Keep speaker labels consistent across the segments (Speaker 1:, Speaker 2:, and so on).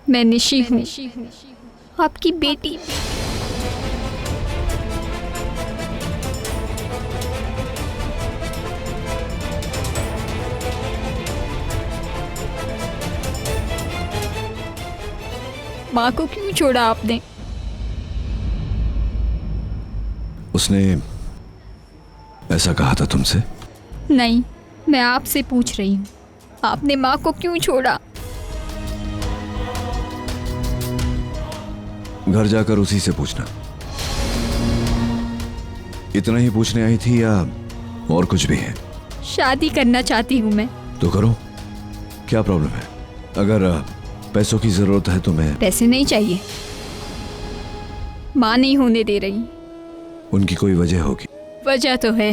Speaker 1: मैं निशी हूँ, आपकी बेटी। माँ को क्यों छोड़ा आपने?
Speaker 2: उसने ऐसा कहा था तुमसे?
Speaker 1: नहीं, मैं आपसे पूछ रही हूँ, आपने माँ को क्यों छोड़ा?
Speaker 2: घर जाकर उसी से पूछना। इतना ही पूछने आई थी या और कुछ भी है?
Speaker 1: शादी करना चाहती हूँ मैं।
Speaker 2: तो करो, क्या प्रॉब्लम है? अगर पैसों की जरूरत है तो मैं।
Speaker 1: पैसे नहीं चाहिए, माँ नहीं होने दे रही।
Speaker 2: उनकी कोई वजह होगी।
Speaker 1: वजह तो है,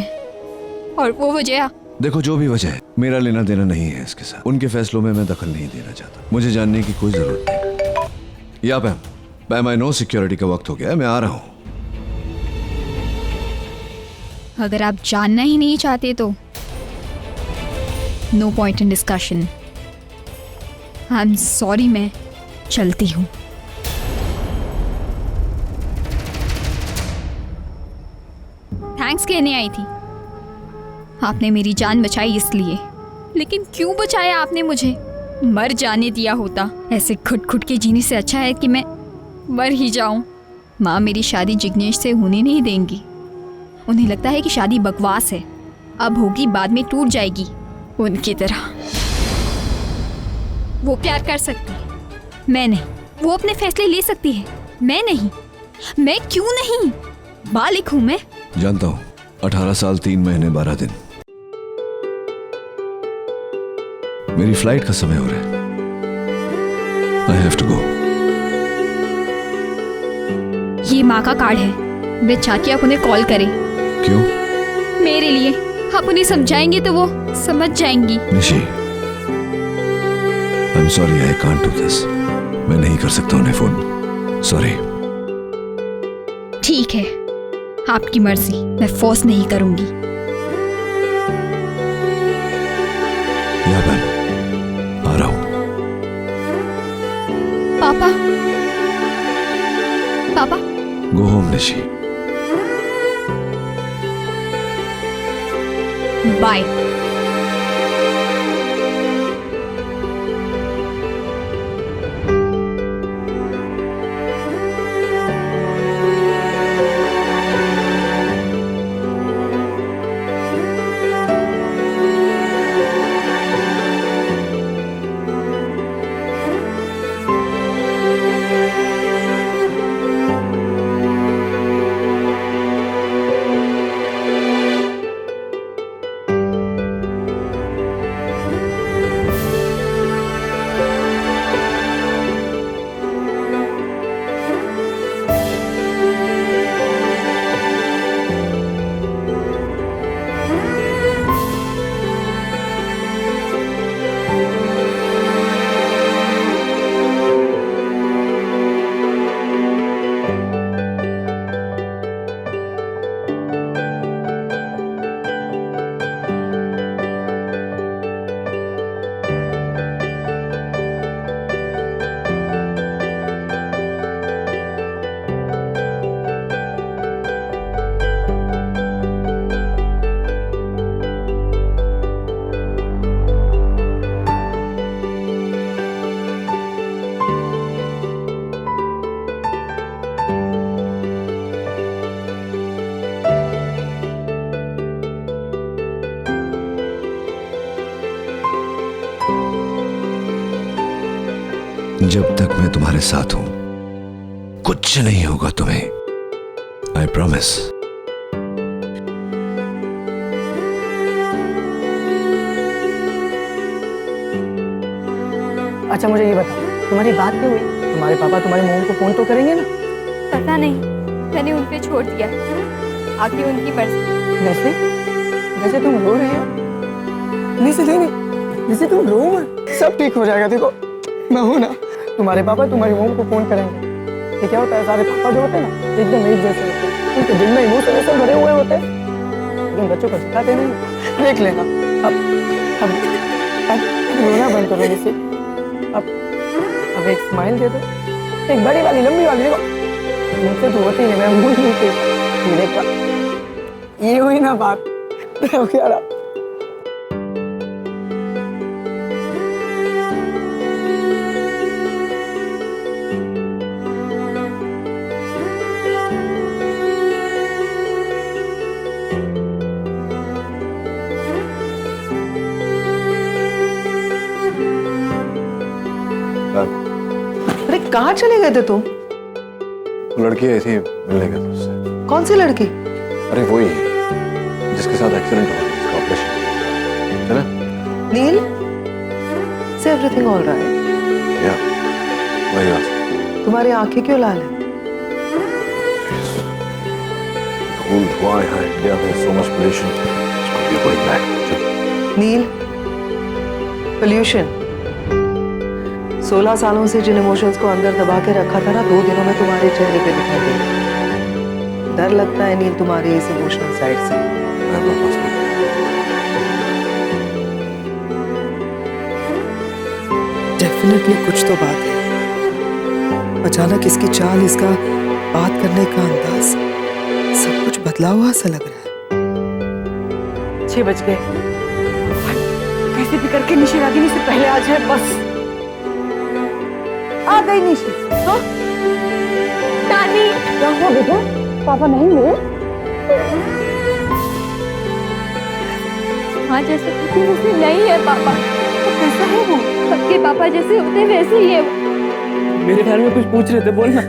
Speaker 1: और वो वजह?
Speaker 2: देखो, जो भी वजह है, मेरा लेना देना नहीं है इसके साथ। उनके फैसलों में मैं दखल नहीं देना चाहता। मुझे जानने की कोई जरूरत नहीं। या पैम, आई नो सिक्योरिटी का वक्त हो गया है, मैं आ रहा हूं।
Speaker 1: अगर आप जानना ही नहीं चाहते तो no point in discussion. I am sorry, मैं चलती हूँ। थैंक्स कहने आई थी। आपने मेरी जान बचाई इसलिए, लेकिन क्यों बचाया आपने मुझे? मर जाने दिया होता। ऐसे घुट घुट के जीने से अच्छा है कि मैं मर ही जाऊं। माँ मेरी शादी जिग्नेश से होने नहीं देंगी। उन्हें लगता है कि शादी बकवास है, अब होगी बाद में टूट जाएगी उनकी तरह। वो प्यार कर सकती है, मैं नहीं। वो अपने फैसले ले सकती है, मैं नहीं। मैं क्यों नहीं? बालिक हूं मैं।
Speaker 2: जानता हूं, 18 साल 3 महीने 12 दिन। मेरी फ्लाइट का समय हो रहा है। I have to go.
Speaker 1: ये माँ का कार्ड है, मैं चाहती आप उन्हें कॉल करें।
Speaker 2: क्यों?
Speaker 1: मेरे लिए। आप उन्हें समझाएंगे तो वो समझ जाएंगी।
Speaker 2: निशी, आई am sorry, I can't do this. मैं नहीं कर सकता उन्हें फोन। सॉरी।
Speaker 1: ठीक है, आपकी मर्जी, मैं फोर्स नहीं करूंगी।
Speaker 2: या मैं आ रहा हूं।
Speaker 1: पापा, पापा।
Speaker 2: Go home Nishi.
Speaker 1: बाय।
Speaker 2: जब तक मैं तुम्हारे साथ हूं, कुछ नहीं होगा तुम्हें। I promise.
Speaker 3: अच्छा, मुझे ये बताओ, तुम्हारी बात क्यों हुई? तुम्हारे पापा तुम्हारी मोम को फोन तो करेंगे ना?
Speaker 1: पता नहीं, मैंने उन पे छोड़ दिया, आगे उनकी मर्जी।
Speaker 3: वैसे वैसे तुम रो रहे हो? नहीं, जैसे तुम रो मत, सब ठीक हो जाएगा। देखो, मैं हूं ना। तुम्हारे पापा तुम्हारी मोम को फोन करेंगे। ये क्या होता है, सारे पापा जो होते हैं ना, एकदम एक जैसे होते हैं। उनके दिल में इमोशन ऐसे भरे हुए होते हैं, लेकिन बच्चों को सिखाते नहीं। देख लेना। अब रोना बंद करो। जैसे अब अब एक स्माइल दे दो, एक बड़ी वाली लंबी वाली। देखो मुझसे तो होती नहीं, मैं मुंह नहीं थी। ये देखो, ये हुई ना बात। तो क्या रहा?
Speaker 4: अरे कहाँ चले गए थे तुम?
Speaker 2: वो लड़की आई थी, मिलने गया था उससे।
Speaker 4: कौन सी लड़की?
Speaker 2: अरे वही जिसके साथ एक्सीडेंट हुआ, जिसका ऑपरेशन है ना।
Speaker 4: नील, से एवरीथिंग ऑल राइट?
Speaker 2: या वही बात।
Speaker 4: तुम्हारी आंखें क्यों लाल हैं?
Speaker 2: धूल धुआं यहाँ इंडिया में, so much pollution. It's going to be going back.
Speaker 4: Neel, pollution 16 सालों से जिन इमोशंस को अंदर दबा के रखा था ना, 2 दिनों में तुम्हारे चेहरे पे दिखाई दे। डर लगता है नील तुम्हारी इस इमोशनल साइड से। डेफिनेटली कुछ तो बात है। अचानक इसकी चाल, इसका बात करने का अंदाज, सब कुछ बदला हुआ सा लग रहा है।
Speaker 5: 6 बज गए। कैसे भी करके निशी रागिनी से पहले आ जाए बस। आ गई निशी। हाँ?
Speaker 1: नानी,
Speaker 5: क्या हुआ बेटा? पापा नहीं मिले?
Speaker 1: हाँ जैसे किसी मुझसे नहीं है पापा।
Speaker 5: तो कैसा है वो?
Speaker 1: सबके पापा जैसे होते वैसे ही है वो।
Speaker 5: मेरे बारे में कुछ पूछ रहे थे, बोल ना।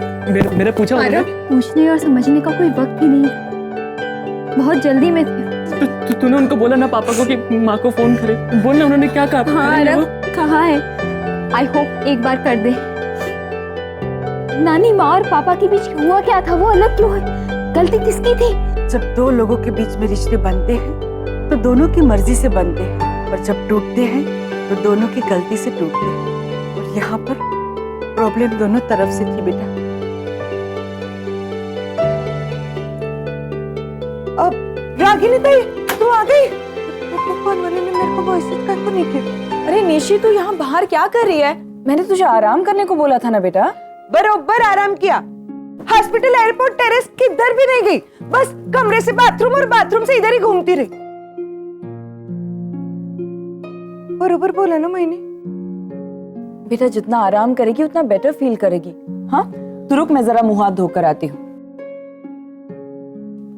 Speaker 5: मेरे पूछा
Speaker 1: अरे पूछने और समझने का कोई वक्त ही नहीं था, बहुत जल्दी में थे।
Speaker 5: तूने उनको बोला ना पापा को कि माँ को फोन करे? बोल ना, उन्होंने क्या कहा?
Speaker 1: हाँ अरब कहाँ है? आई होप एक बार कर दे। नानी, माँ और पापा के बीच हुआ क्या था? वो अलग क्यों है? गलती किसकी थी?
Speaker 6: जब 2 लोगों के बीच में रिश्ते बनते हैं तो दोनों की मर्जी से बनते हैं, और जब टूटते हैं तो दोनों की गलती से टूटते हैं। और यहाँ पर प्रॉब्लम दोनों तरफ से थी बेटा। अब रागिनी ताई, तू आ गई? ऊपर वाले ने मेरे को मैसेज करके नहीं किया।
Speaker 5: अरे निशी, तू यहाँ बाहर क्या कर रही है? मैंने तुझे आराम करने को बोला था ना बेटा।
Speaker 6: बरोबर आराम किया। हॉस्पिटल, एयरपोर्ट, टेरेस किधर भी नहीं गई, बस कमरे से बाथरूम और बाथरूम से इधर ही घूमती रही। बरोबर बोला ना मैंने?
Speaker 5: बेटा जितना आराम करेगी उतना बेटर फील करेगी। हाँ तू रुक, मैं जरा मुंह हाथ धोकर आती हूँ।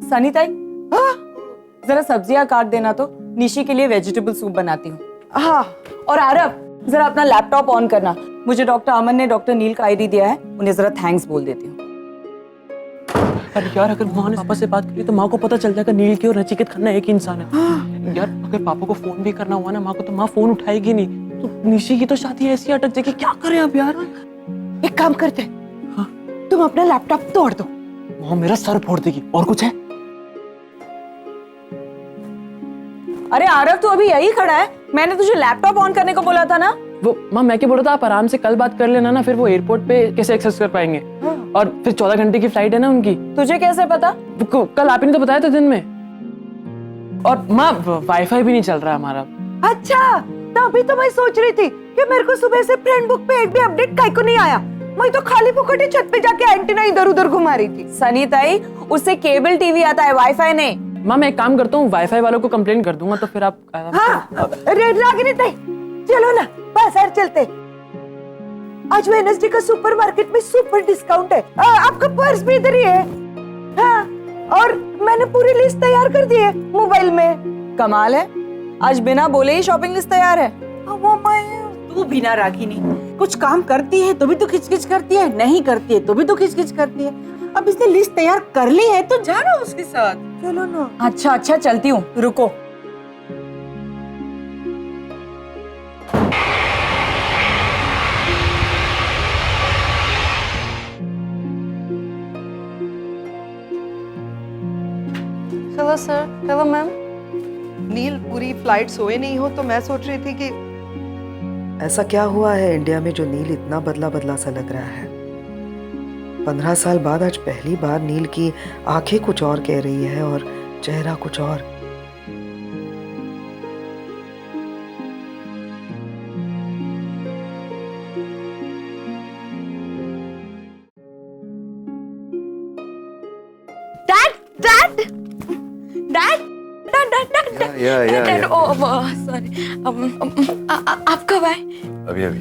Speaker 5: सनी ताई,
Speaker 6: हाँ
Speaker 5: जरा सब्जियां काट देना तो निशी के लिए वेजिटेबल सूप बनाती हूँ।
Speaker 6: हाँ।
Speaker 5: और आरव, जरा अपना लैपटॉप ऑन करना। मुझे डॉक्टर अमन ने डॉक्टर नील का आईडी दिया है, उन्हें जरा थैंक्स बोल देती हूँ।
Speaker 7: अरे यार, अगर माँ ने पापा से बात करी तो माँ को पता चल जाएगा नील की और नचिकेत खन्ना एक ही इंसान है। यार अगर पापा को फोन भी करना हुआ ना माँ को, तो माँ फोन उठाएगी नहीं। तो निशी की तो शादी ऐसी अटक जाएगी, क्या करें अब यार?
Speaker 6: एक काम करते हैं, हाँ? तुम अपना लैपटॉप तोड़ दो।
Speaker 7: माँ मेरा सर फोड़ देगी। और कुछ है?
Speaker 5: अरे आरव, तू अभी यही खड़ा है? मैंने तुझे लैपटॉप ऑन करने को बोला था ना।
Speaker 7: वो माँ, मैं क्या बोल रहा था, आप आराम से कल बात कर लेना ना, फिर वो एयरपोर्ट पे कैसे एक्सेस कर पाएंगे? और फिर 14 घंटे की फ्लाइट है ना उनकी।
Speaker 5: तुझे कैसे पता?
Speaker 7: कल आप ही ने तो बताया था दिन में। और माँ, वाईफाई भी नहीं चल रहा है हमारा।
Speaker 6: अच्छा, तभी तो मैं सोच रही थी कि मेरे को सुबह से फ्रेंड बुक पे एक भी अपडेट काहे को नहीं आया। मैं तो खाली फुकटी छत पे जाके एंटीना इधर उधर घुमा रही थी।
Speaker 5: सनी ताई, उससे केबल टीवी आता है, वाईफाई नहीं।
Speaker 7: माँ मैं एक काम करता हूँ, वाईफाई वालों को कंप्लेंट कर दूंगा, तो फिर आप
Speaker 6: हाँ, रागिनी ताई, चलो ना बाजार चलते। आज वेडनेसडे का सुपरमार्केट में सुपर डिस्काउंट है। आपका पर्स भी इधर ही है। हाँ, और मैंने पूरी लिस्ट तैयार कर दी है मोबाइल में।
Speaker 5: कमाल है, आज बिना बोले ही शॉपिंग लिस्ट तैयार है।
Speaker 6: वो मैं
Speaker 8: तू बिना रागिनी कुछ काम करती है तो भी तो खिचखिच करती है, नहीं करती है तो भी तो खिचखिच करती है। अब इसने लिस्ट तैयार कर ली है तो जाना उसके साथ।
Speaker 6: चलो ना।
Speaker 5: अच्छा चलती हूँ, रुको।
Speaker 4: Hello sir. Hello ma'am. Neel, पूरी फ्लाइट सोए नहीं हो तो मैं सोच रही थी कि ऐसा क्या हुआ है इंडिया में जो नील इतना बदला बदला सा लग रहा है। 15 साल बाद आज पहली बार नील की आंखें कुछ और कह रही है और चेहरा कुछ और।
Speaker 5: आप कब आए?
Speaker 2: अभी अभी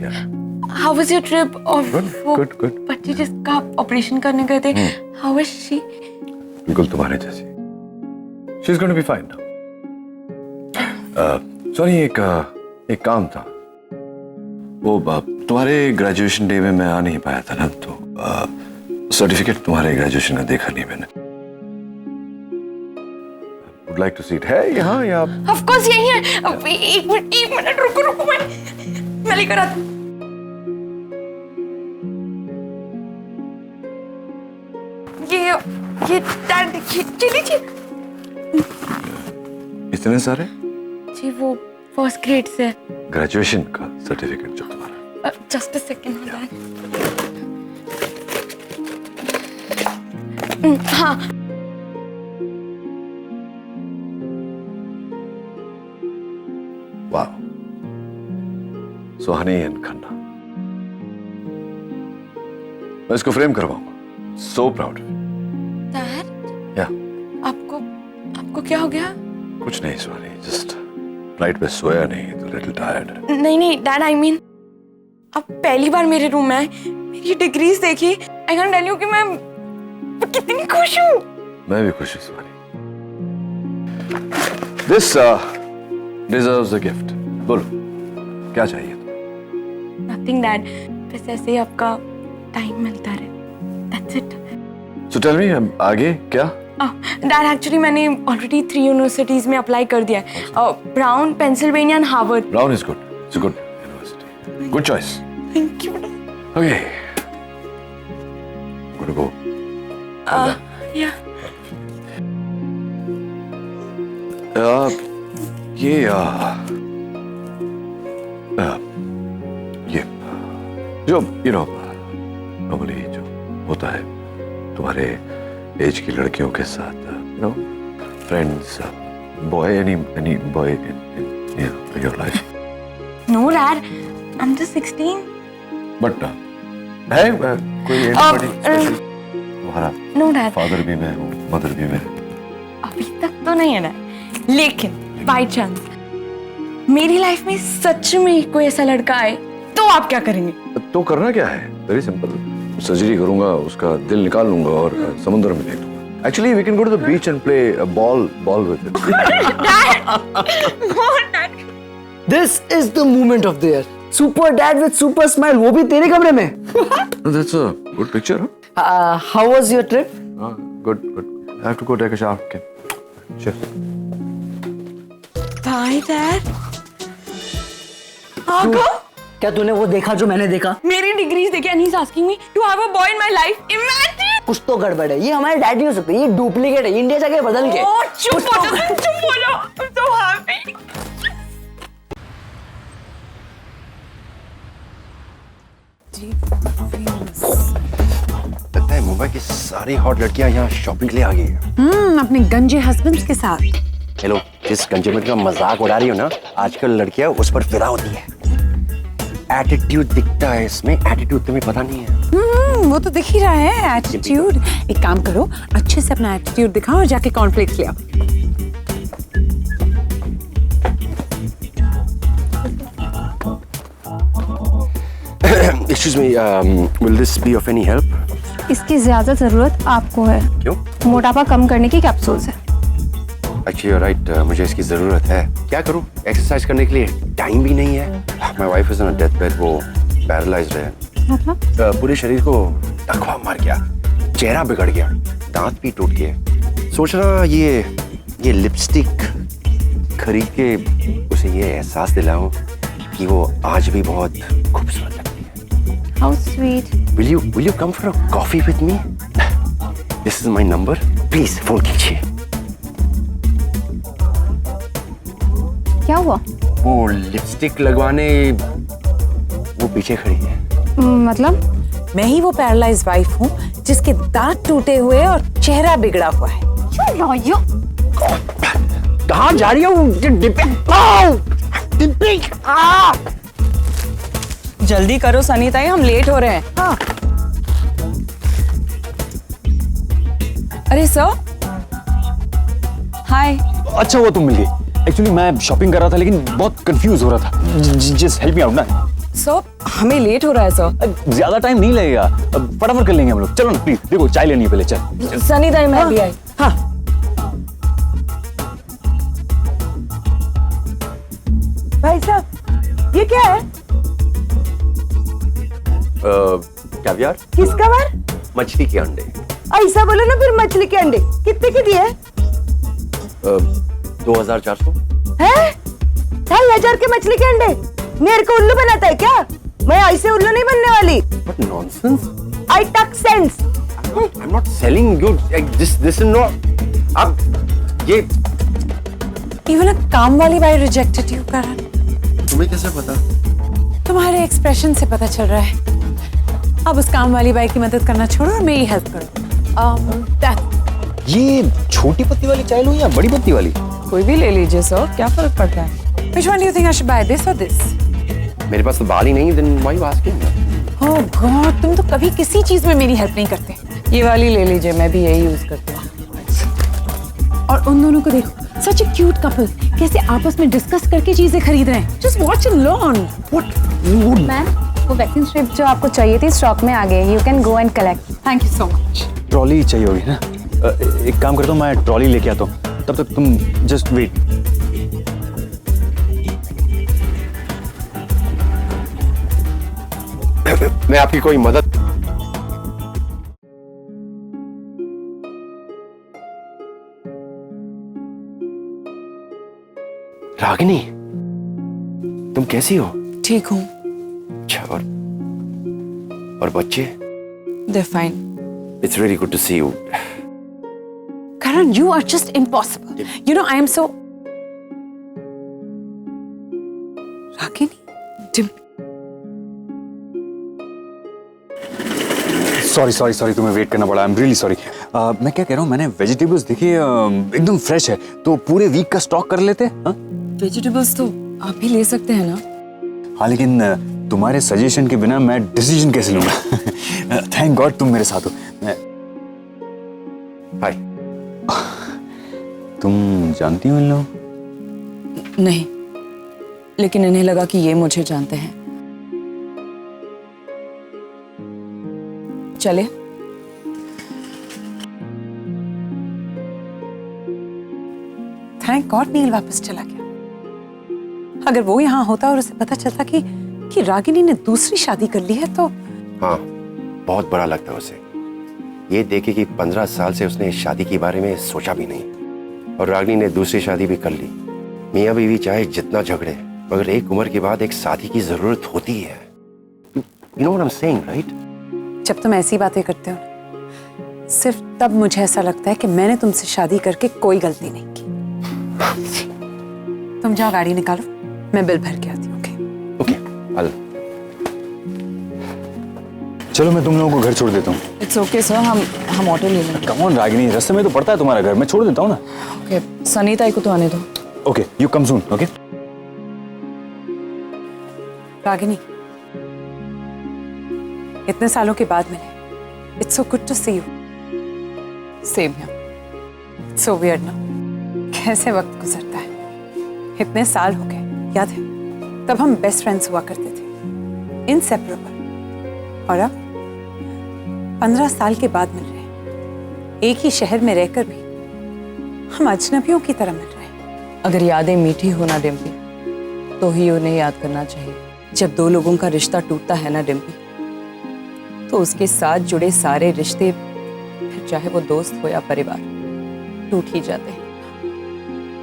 Speaker 5: How was your trip? और
Speaker 2: गुड गुड
Speaker 5: बच्ची जिसका ऑपरेशन करने गए थे, how was she?
Speaker 2: बिल्कुल तुम्हारे जैसी। She is going to be fine now. Sorry, एक काम था। वो तुम्हारे ग्रेजुएशन डे में मैं आ नहीं पाया था ना, तो सर्टिफिकेट तुम्हारे ग्रेजुएशन का देखा नहीं मैंने। Would like to see it. है यहाँ या?
Speaker 5: Of course यही है। एक मिनट रुको मैं लेकर आती हूँ। ये डैड लीजिए।
Speaker 2: इतने सारे?
Speaker 5: जी वो फर्स्ट ग्रेड से।
Speaker 2: ग्रेजुएशन का सर्टिफिकेट जो तुम्हारा?
Speaker 5: Just a second dad. हाँ
Speaker 2: वाह, सुहानी एंड खन्ना। मैं इसको फ्रेम करवाऊंगा। So proud.
Speaker 5: डैड
Speaker 2: या
Speaker 5: आपको क्या हो गया?
Speaker 2: कुछ नहीं सुहानी, जस्ट नाइट में सोया नहीं तो लिटिल टायर्ड।
Speaker 5: नहीं डैड, आई मीन आप पहली बार मेरे रूम में आए, मेरी डिग्रीज देखी। आई कैन टेल यू कि मैं कितनी खुश हूँ।
Speaker 2: मैं भी खुश हूँ Suhani. This deserves a gift. बोलो क्या चाहिए?
Speaker 5: नथिंग डैड, बस ऐसे ही आपका टाइम मिलता रहे, that's it.
Speaker 2: So tell me, आगे क्या?
Speaker 5: डैड एक्चुअली मैंने ऑलरेडी 3 यूनिवर्सिटीज में अप्लाई कर दिया है, Brown, Pennsylvania and Harvard.
Speaker 2: Brown is good, it's a good university, good choice.
Speaker 5: Thank you.
Speaker 2: Okay, good go.
Speaker 5: या
Speaker 2: ये जो नॉर्मली जो होता है तुम्हारे एज की लड़कियों के साथ, friends, boy, any boy in your life?
Speaker 5: No dad, I am just 16।
Speaker 2: But है कोई anybody special? तुम्हारा
Speaker 5: नो डैड,
Speaker 2: फादर भी मैं हूँ, मदर भी मैं।
Speaker 5: अभी तक तो नहीं है डैड, लेकिन बाय चांस मेरी लाइफ में सच में कोई ऐसा लड़का आए तो आप क्या करेंगे?
Speaker 2: तो करना क्या है? वेरी सिंपल, सर्जरी करूंगा, उसका दिल निकाल लूंगा और समुद्र में फेंक दूंगा। Actually we can go to the beach and play ball with it.
Speaker 3: This is the moment of the year. Super dad with super smile, वो भी तेरे कमरे में।
Speaker 2: That's a good picture.
Speaker 3: How was your trip?
Speaker 2: Good good. I have to go take a shower. Okay, cheers.
Speaker 5: Bye dad. आगो,
Speaker 3: क्या तूने वो देखा जो मैंने देखा?
Speaker 5: मेरी डिग्रीज देखे and he is asking me to have a boy in my life. Imagine.
Speaker 3: कुछ तो गड़बड़ है, ये हमारे डैड नहीं हो सकते, ये डुप्लीकेट है, इंडिया जाके बदल के।
Speaker 5: ओह चुप हो जाओ, चुप हो जाओ, I'm so happy।
Speaker 9: लगता है मुंबई की सारी हॉट लड़कियां यहाँ शॉपिंग के लिए आ गई हैं।
Speaker 8: अपने गंजे हस्बैंड्स के साथ।
Speaker 9: हेलो, जिस कंज्यूमर का मजाक उड़ा रही हो ना, आजकल लड़कियां उस पर फिदा होती है। एटीट्यूड दिखता है इसमें, एटीट्यूड तुम्हें पता नहीं है।
Speaker 8: वो तो दिख ही रहा है एटीट्यूड। एक काम करो, अच्छे से अपना एटीट्यूड दिखाओ और जाके कॉर्नफ्लेक्स ले आओ।
Speaker 9: Excuse me, will this be of any help?
Speaker 10: इसकी ज्यादा जरूरत आपको है।
Speaker 9: क्यों?
Speaker 10: मोटापा कम करने की कैप्सूल्स है।
Speaker 9: Actually, you're right, मुझे इसकी जरूरत है। क्या करूं? एक्सरसाइज करने के लिए टाइम भी नहीं है। My wife is on a deathbed, वो पैरालाइज्ड है।
Speaker 10: मतलब?
Speaker 9: पूरे शरीर को टकवा मार गया, चेहरा बिगड़ गया, दांत भी टूट गए। सोच रहा ये लिपस्टिक खरीद के उसे ये एहसास दिलाऊं कि वो आज भी बहुत खूबसूरत लगती है।
Speaker 10: How sweet.
Speaker 9: Will you come for a coffee with me? This is my number. Please phone कीजिए।
Speaker 10: क्या हुआ?
Speaker 9: वो लिपस्टिक लगवाने वो पीछे खड़ी है।
Speaker 10: मतलब?
Speaker 8: मैं ही वो पैरालाइज वाइफ हूँ जिसके दांत टूटे हुए और चेहरा बिगड़ा हुआ है।
Speaker 9: कहाँ जा रही हूँ?
Speaker 5: जल्दी करो सनीता, हम लेट हो रहे हैं। अरे सर, हाय।
Speaker 11: अच्छा हुआ तुम मिल गई। एक्चुअली मैं शॉपिंग कर रहा था लेकिन बहुत कंफ्यूज हो रहा था। जस्ट हेल्प मी आउट ना।
Speaker 5: सर हमें लेट हो रहा है सर।
Speaker 11: ज्यादा टाइम नहीं लगेगा, फटाफट कर लेंगे हम लोग। चलो ना प्लीज, देखो चाय लेनी है पहले। चल
Speaker 5: सनी दाई मैं भी आई।
Speaker 6: हाँ भाई साहब ये क्या है?
Speaker 9: कैवियर,
Speaker 6: किसका बार?
Speaker 9: मछली के अंडे।
Speaker 6: ऐसा बोलो ना फिर। मछली के अंडे कितने के दिए?
Speaker 9: 2400।
Speaker 6: हैं? 2500 के मछली के अंडे? मेरे को उल्लू बनाता है क्या? मैं ऐसे उल्लू नहीं बनने वाली।
Speaker 9: What nonsense!
Speaker 6: I talk sense.
Speaker 9: I'm not selling you. This is not. अब ये
Speaker 8: इवन काम वाली बाई रिजेक्टेड यू करण।
Speaker 9: तुम्हें कैसे पता?
Speaker 8: तुम्हारे एक्सप्रेशन से पता चल रहा है। अब उस काम वाली बाई की मदद करना छोड़ो और मेरी हेल्प करो।
Speaker 11: ये छोटी पत्ती वाली चाय लूं या बड़ी पत्ती वाली?
Speaker 5: कोई भी ले लीजिए सर, क्या फर्क पड़ता है?
Speaker 8: Which one do you think I should buy, this or this?
Speaker 9: मेरे पास तो बाल ही नहीं, then why you asking?
Speaker 8: Oh God, तुम तो कभी किसी चीज में मेरी हेल्प नहीं करते।
Speaker 5: ये वाली ले लीजिए, मैं भी यही यूज करती हूँ।
Speaker 8: और उन दोनों को देखो, such a cute couple, कैसे आपस में डिस्कस करके चीजें खरीद रहे हैं। Just watch and learn.
Speaker 10: Ma'am वो वैक्सीन स्ट्रिप जो आपको चाहिए थी स्टॉक में आ गई। You can go and collect.
Speaker 8: Thank you so much.
Speaker 11: Trolley चाहिए होगी ना? एक काम करता हूँ, मैं ट्रॉली लेके आता हूँ, तब तक तुम जस्ट वेट।
Speaker 9: मैं आपकी कोई मदद। रागिनी, तुम कैसी हो?
Speaker 5: ठीक हूँ।
Speaker 9: अच्छा, और बच्चे?
Speaker 5: They're fine.
Speaker 9: It's really good to see you.
Speaker 8: Karan, you are just impossible. You know, I am so. Ragini?
Speaker 11: Sorry तुम्हें वेट करना पड़ा। I am really sorry. मैं क्या कह रहा हूँ, मैंने वेजिटेबल्स देखी एकदम फ्रेश है, तो पूरे वीक का स्टॉक कर लेते हैं।
Speaker 5: वेजिटेबल्स तो आप भी ले सकते हैं ना?
Speaker 11: हाँ लेकिन तुम्हारे सजेशन के बिना मैं डिसीजन कैसे लूंगा? थैंक गॉड तुम मेरे साथ हो।
Speaker 9: हाय।
Speaker 11: तुम जानती हो इन लोगों?
Speaker 5: नहीं, लेकिन इन्हें लगा कि ये मुझे जानते हैं। चले?
Speaker 8: थैंक गॉड नील वापस चला गया। अगर वो यहाँ होता और उसे पता चलता कि रागिनी ने दूसरी शादी कर ली है तो।
Speaker 9: हाँ, बहुत बुरा लगता है उसे ये देखे कि 15 साल से उसने इस शादी के बारे में सोचा भी नहीं, और रागिनी ने दूसरी शादी भी कर ली। मियाँ बीवी चाहे जितना झगड़े, मगर एक उम्र के बाद एक साथी की जरूरत होती है। You know what I'm saying, right?
Speaker 8: जब तुम ऐसी बातें करते हो ना, सिर्फ तब मुझे ऐसा लगता है कि मैंने तुमसे शादी करके कोई गलती नहीं की। तुम जाओ गाड़ी निकालो, मैं बिल भर के आती हूँ।
Speaker 9: ओके,
Speaker 11: चलो मैं तुम लोगों को घर छोड़ देता हूँ।
Speaker 5: इट्स ओके सर, हम ऑटो ले लेंगे।
Speaker 11: कम ऑन रागिनी, रास्ते में तो पड़ता है तुम्हारा घर, मैं छोड़ देता हूँ ना।
Speaker 5: ओके, सनीता को तो आने दो।
Speaker 11: Okay, you come soon. Okay
Speaker 8: Ragini, इतने सालों के बाद मिले। It's so good to see you.
Speaker 5: Same here.
Speaker 8: So weird ना, कैसे वक्त गुजरता है। इतने साल हो गए, याद है तब हम बेस्ट फ्रेंड्स हुआ करते थे, इनसेपरेबल। और अब 15 साल के बाद मिल रहे हैं, एक ही शहर में रहकर भी हम अजनबियों की तरह मिल रहे हैं।
Speaker 5: अगर यादें मीठी हो ना डिम्पी, तो ही उन्हें याद करना चाहिए। जब दो लोगों का रिश्ता टूटता है ना डिम्पी, तो उसके साथ जुड़े सारे रिश्ते, फिर चाहे वो दोस्त हो या परिवार, टूट ही जाते हैं।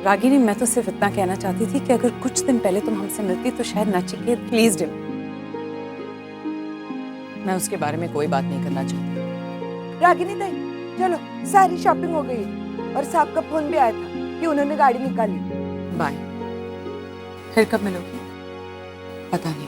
Speaker 8: रागिनी, मैं तो सिर्फ इतना कहना चाहती थी कि अगर कुछ दिन पहले तुम हमसे मिलती तो शायद नचिकेत। प्लीज डिम्पी।
Speaker 5: मैं उसके बारे में कोई बात नहीं करना चाहती।
Speaker 6: रागिनी दाई, चलो सारी शॉपिंग हो गई है और साहब का फोन भी आया था कि उन्होंने गाड़ी निकाली।
Speaker 5: बाय।
Speaker 8: फिर कब मिलोगी?
Speaker 5: पता नहीं।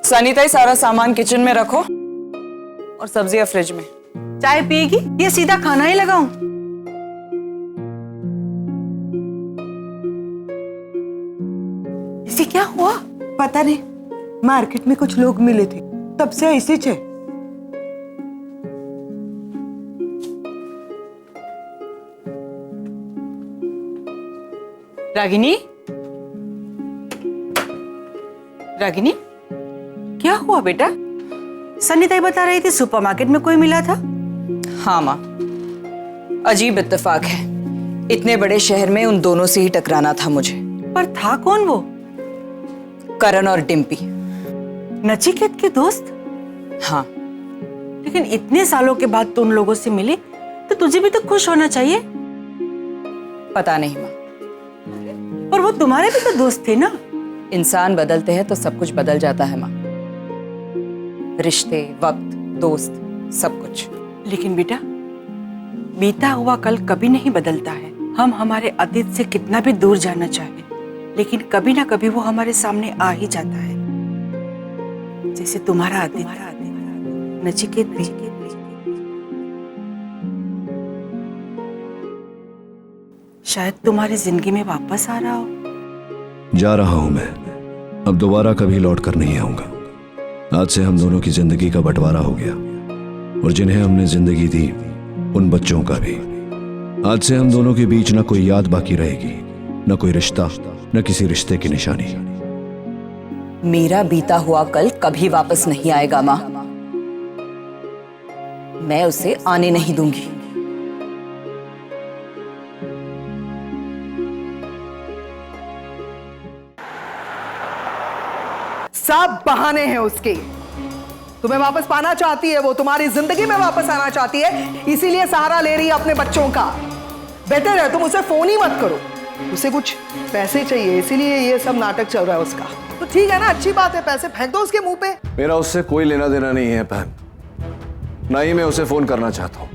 Speaker 5: सनीता, सारा सामान किचन में रखो और सब्जियां फ्रिज में।
Speaker 8: चाय पिएगी या सीधा खाना ही लगाऊं? इसे क्या हुआ?
Speaker 6: पता नहीं, मार्केट में कुछ लोग मिले थे, तब से ऐसे थे।
Speaker 5: रागिनी, रागिनी, क्या हुआ बेटा?
Speaker 6: सन्नी ताई बता रही थी सुपरमार्केट में कोई मिला था।
Speaker 5: हाँ माँ, अजीब इत्तेफाक है, इतने बड़े शहर में उन दोनों से ही टकराना था मुझे।
Speaker 6: पर था कौन वो?
Speaker 5: करण और डिम्पी।
Speaker 6: नचिकेत के दोस्त?
Speaker 5: हाँ,
Speaker 6: लेकिन इतने सालों के बाद तुम लोगों से मिली तो तुझे भी तो खुश होना चाहिए।
Speaker 5: पता नहीं माँ,
Speaker 6: पर वो तुम्हारे भी तो दोस्त थे ना।
Speaker 5: इंसान बदलते हैं तो सब कुछ बदल जाता है माँ, रिश्ते, वक्त, दोस्त, सब कुछ।
Speaker 6: लेकिन बेटा, बीता हुआ कल कभी नहीं बदलता है। हम हमारे अतीत से कितना भी दूर जाना चाहे, लेकिन कभी ना कभी वो हमारे सामने आ ही जाता है। जैसे तुम्हारा अतीत, नचिकेत भी। शायद तुम्हारी जिंदगी में वापस आ रहा हो।
Speaker 2: जा रहा हूं मैं, अब दोबारा कभी लौट कर नहीं आऊंगा। आज से हम दोनों की जिंदगी का बंटवारा हो गया, और जिन्हें हमने जिंदगी दी उन बच्चों का भी। आज से हम दोनों के बीच न कोई याद बाकी रहेगी, न कोई रिश्ता, न किसी रिश्ते की निशानी।
Speaker 5: मेरा बीता हुआ कल कभी वापस नहीं आएगा माँ, मैं उसे आने नहीं दूंगी।
Speaker 4: सब बहाने हैं उसके। तुम्हें वापस पाना चाहती है, वो तुम्हारी जिंदगी में वापस आना चाहती है, इसीलिए सहारा ले रही है अपने बच्चों का। बेटर है तुम उसे फोन ही मत करो, उसे कुछ पैसे चाहिए, इसीलिए ये सब नाटक चल रहा है उसका। तो ठीक है ना, अच्छी बात है, पैसे फेंक दो उसके मुंह पे।
Speaker 2: मेरा उससे कोई लेना देना नहीं है बहन, ना ही मैं उसे फोन करना चाहता हूं।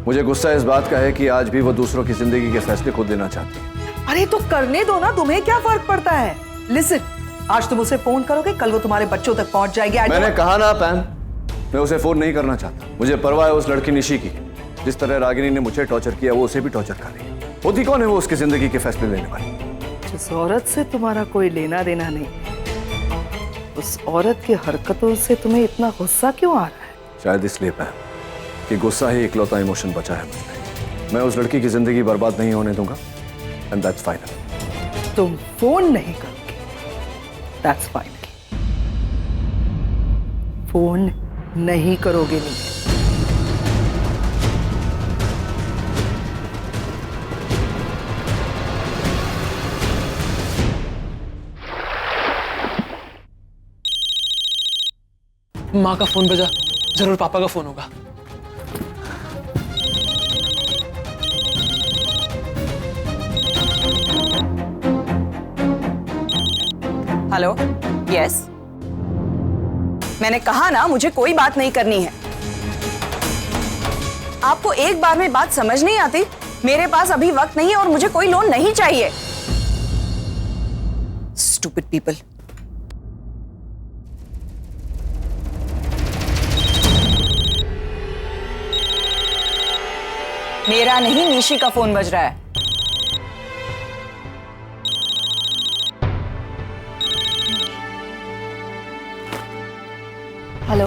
Speaker 2: मुझे गुस्सा इस बात का है कि आज भी वो दूसरों की जिंदगी के फैसले खुद लेना चाहती है।
Speaker 4: अरे तो करने दो ना, तुम्हें क्या फर्क पड़ता है। लिसन, आज तुम उसे फोन करोगे, कल वो तुम्हारे बच्चों तक पहुंच जाएगी।
Speaker 2: मैंने कहा ना पैन, मैं उसे फोन नहीं करना चाहता। मुझे परवाह है उस लड़की निशी की। जिस तरह रागिनी ने मुझे टॉर्चर किया, वो उसे भी टॉर्चर कर रही है। होती कौन है वो उसकी जिंदगी के फैसले लेने वाली?
Speaker 4: जिस औरत से तुम्हारा कोई लेना देना नहीं, उस औरत की हरकतों से तुम्हें इतना गुस्सा क्यों आ रहा है?
Speaker 2: शायद इसलिए पैन कि गुस्सा ही इकलौता इमोशन बचा है मुझमें। मैं उस लड़की की जिंदगी बर्बाद नहीं होने दूंगा, एंड दैट्स फाइनल।
Speaker 4: तुम फोन नहीं करोगे, दैट्स फाइनल। फोन नहीं करोगे नहीं।
Speaker 7: माँ का फोन बजा, जरूर पापा का फोन होगा।
Speaker 5: Hello, yes. मैंने कहा ना, मुझे कोई बात नहीं करनी है। आपको एक बार में बात समझ नहीं आती? मेरे पास अभी वक्त नहीं है और मुझे कोई लोन नहीं चाहिए। Stupid people. मेरा नहीं, निशी का फोन बज रहा है।
Speaker 10: हेलो,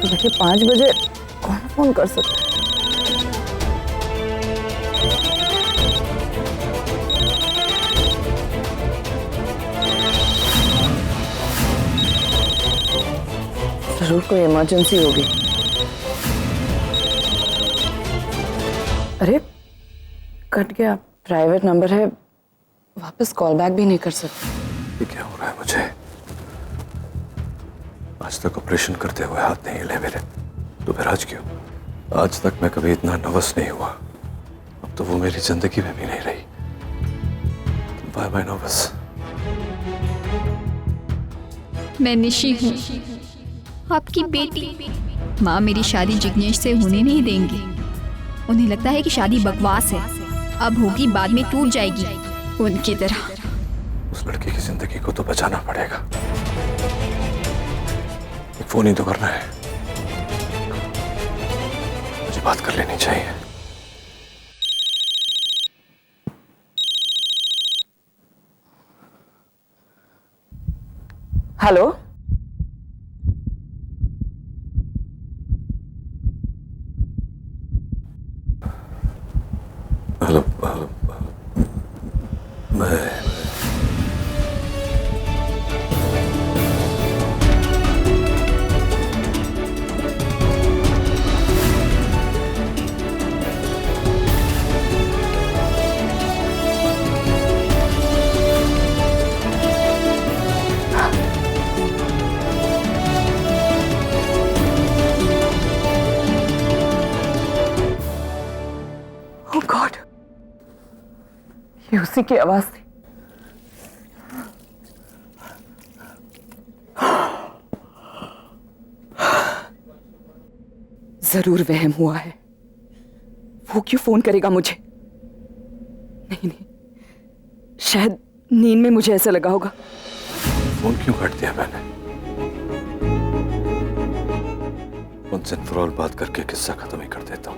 Speaker 5: देखिए 5 बजे कौन फोन कर सकता है? जरूर कोई इमरजेंसी होगी। अरे कट गया, प्राइवेट नंबर है, वापस कॉल बैक भी नहीं कर सकते।
Speaker 2: ये क्या हो रहा है मुझे? आज तक ऑपरेशन करते हुए हाथ नहीं हिले मेरे, तो फिर आज क्यों? आज तक मैं कभी इतना नर्वस नहीं हुआ, अब तो वो मेरी जिंदगी में भी नहीं रही। Why am I nervous?
Speaker 1: मैं निशी हूँ, आपकी बेटी। माँ मेरी शादी जिग्नेश से होने नहीं देंगी। उन्हें लगता है कि शादी बकवास है, अब होगी बाद में टूट जाएगी उनकी तरह।
Speaker 2: उस लड़की की जिंदगी को तो बचाना पड़ेगा। एक फोन ही तो करना है, मुझे बात कर लेनी चाहिए।
Speaker 5: हेलो,
Speaker 2: हेलो, मैं
Speaker 5: ओह गॉड, ये उसी की आवाज थी। जरूर वहम हुआ है। वो क्यों फोन करेगा मुझे? नहीं नहीं, शायद नींद में मुझे ऐसा लगा होगा।
Speaker 2: फोन क्यों काट दिया मैंने? उनसे फॉर ऑल बात करके किस्सा खत्म ही कर देता हूँ।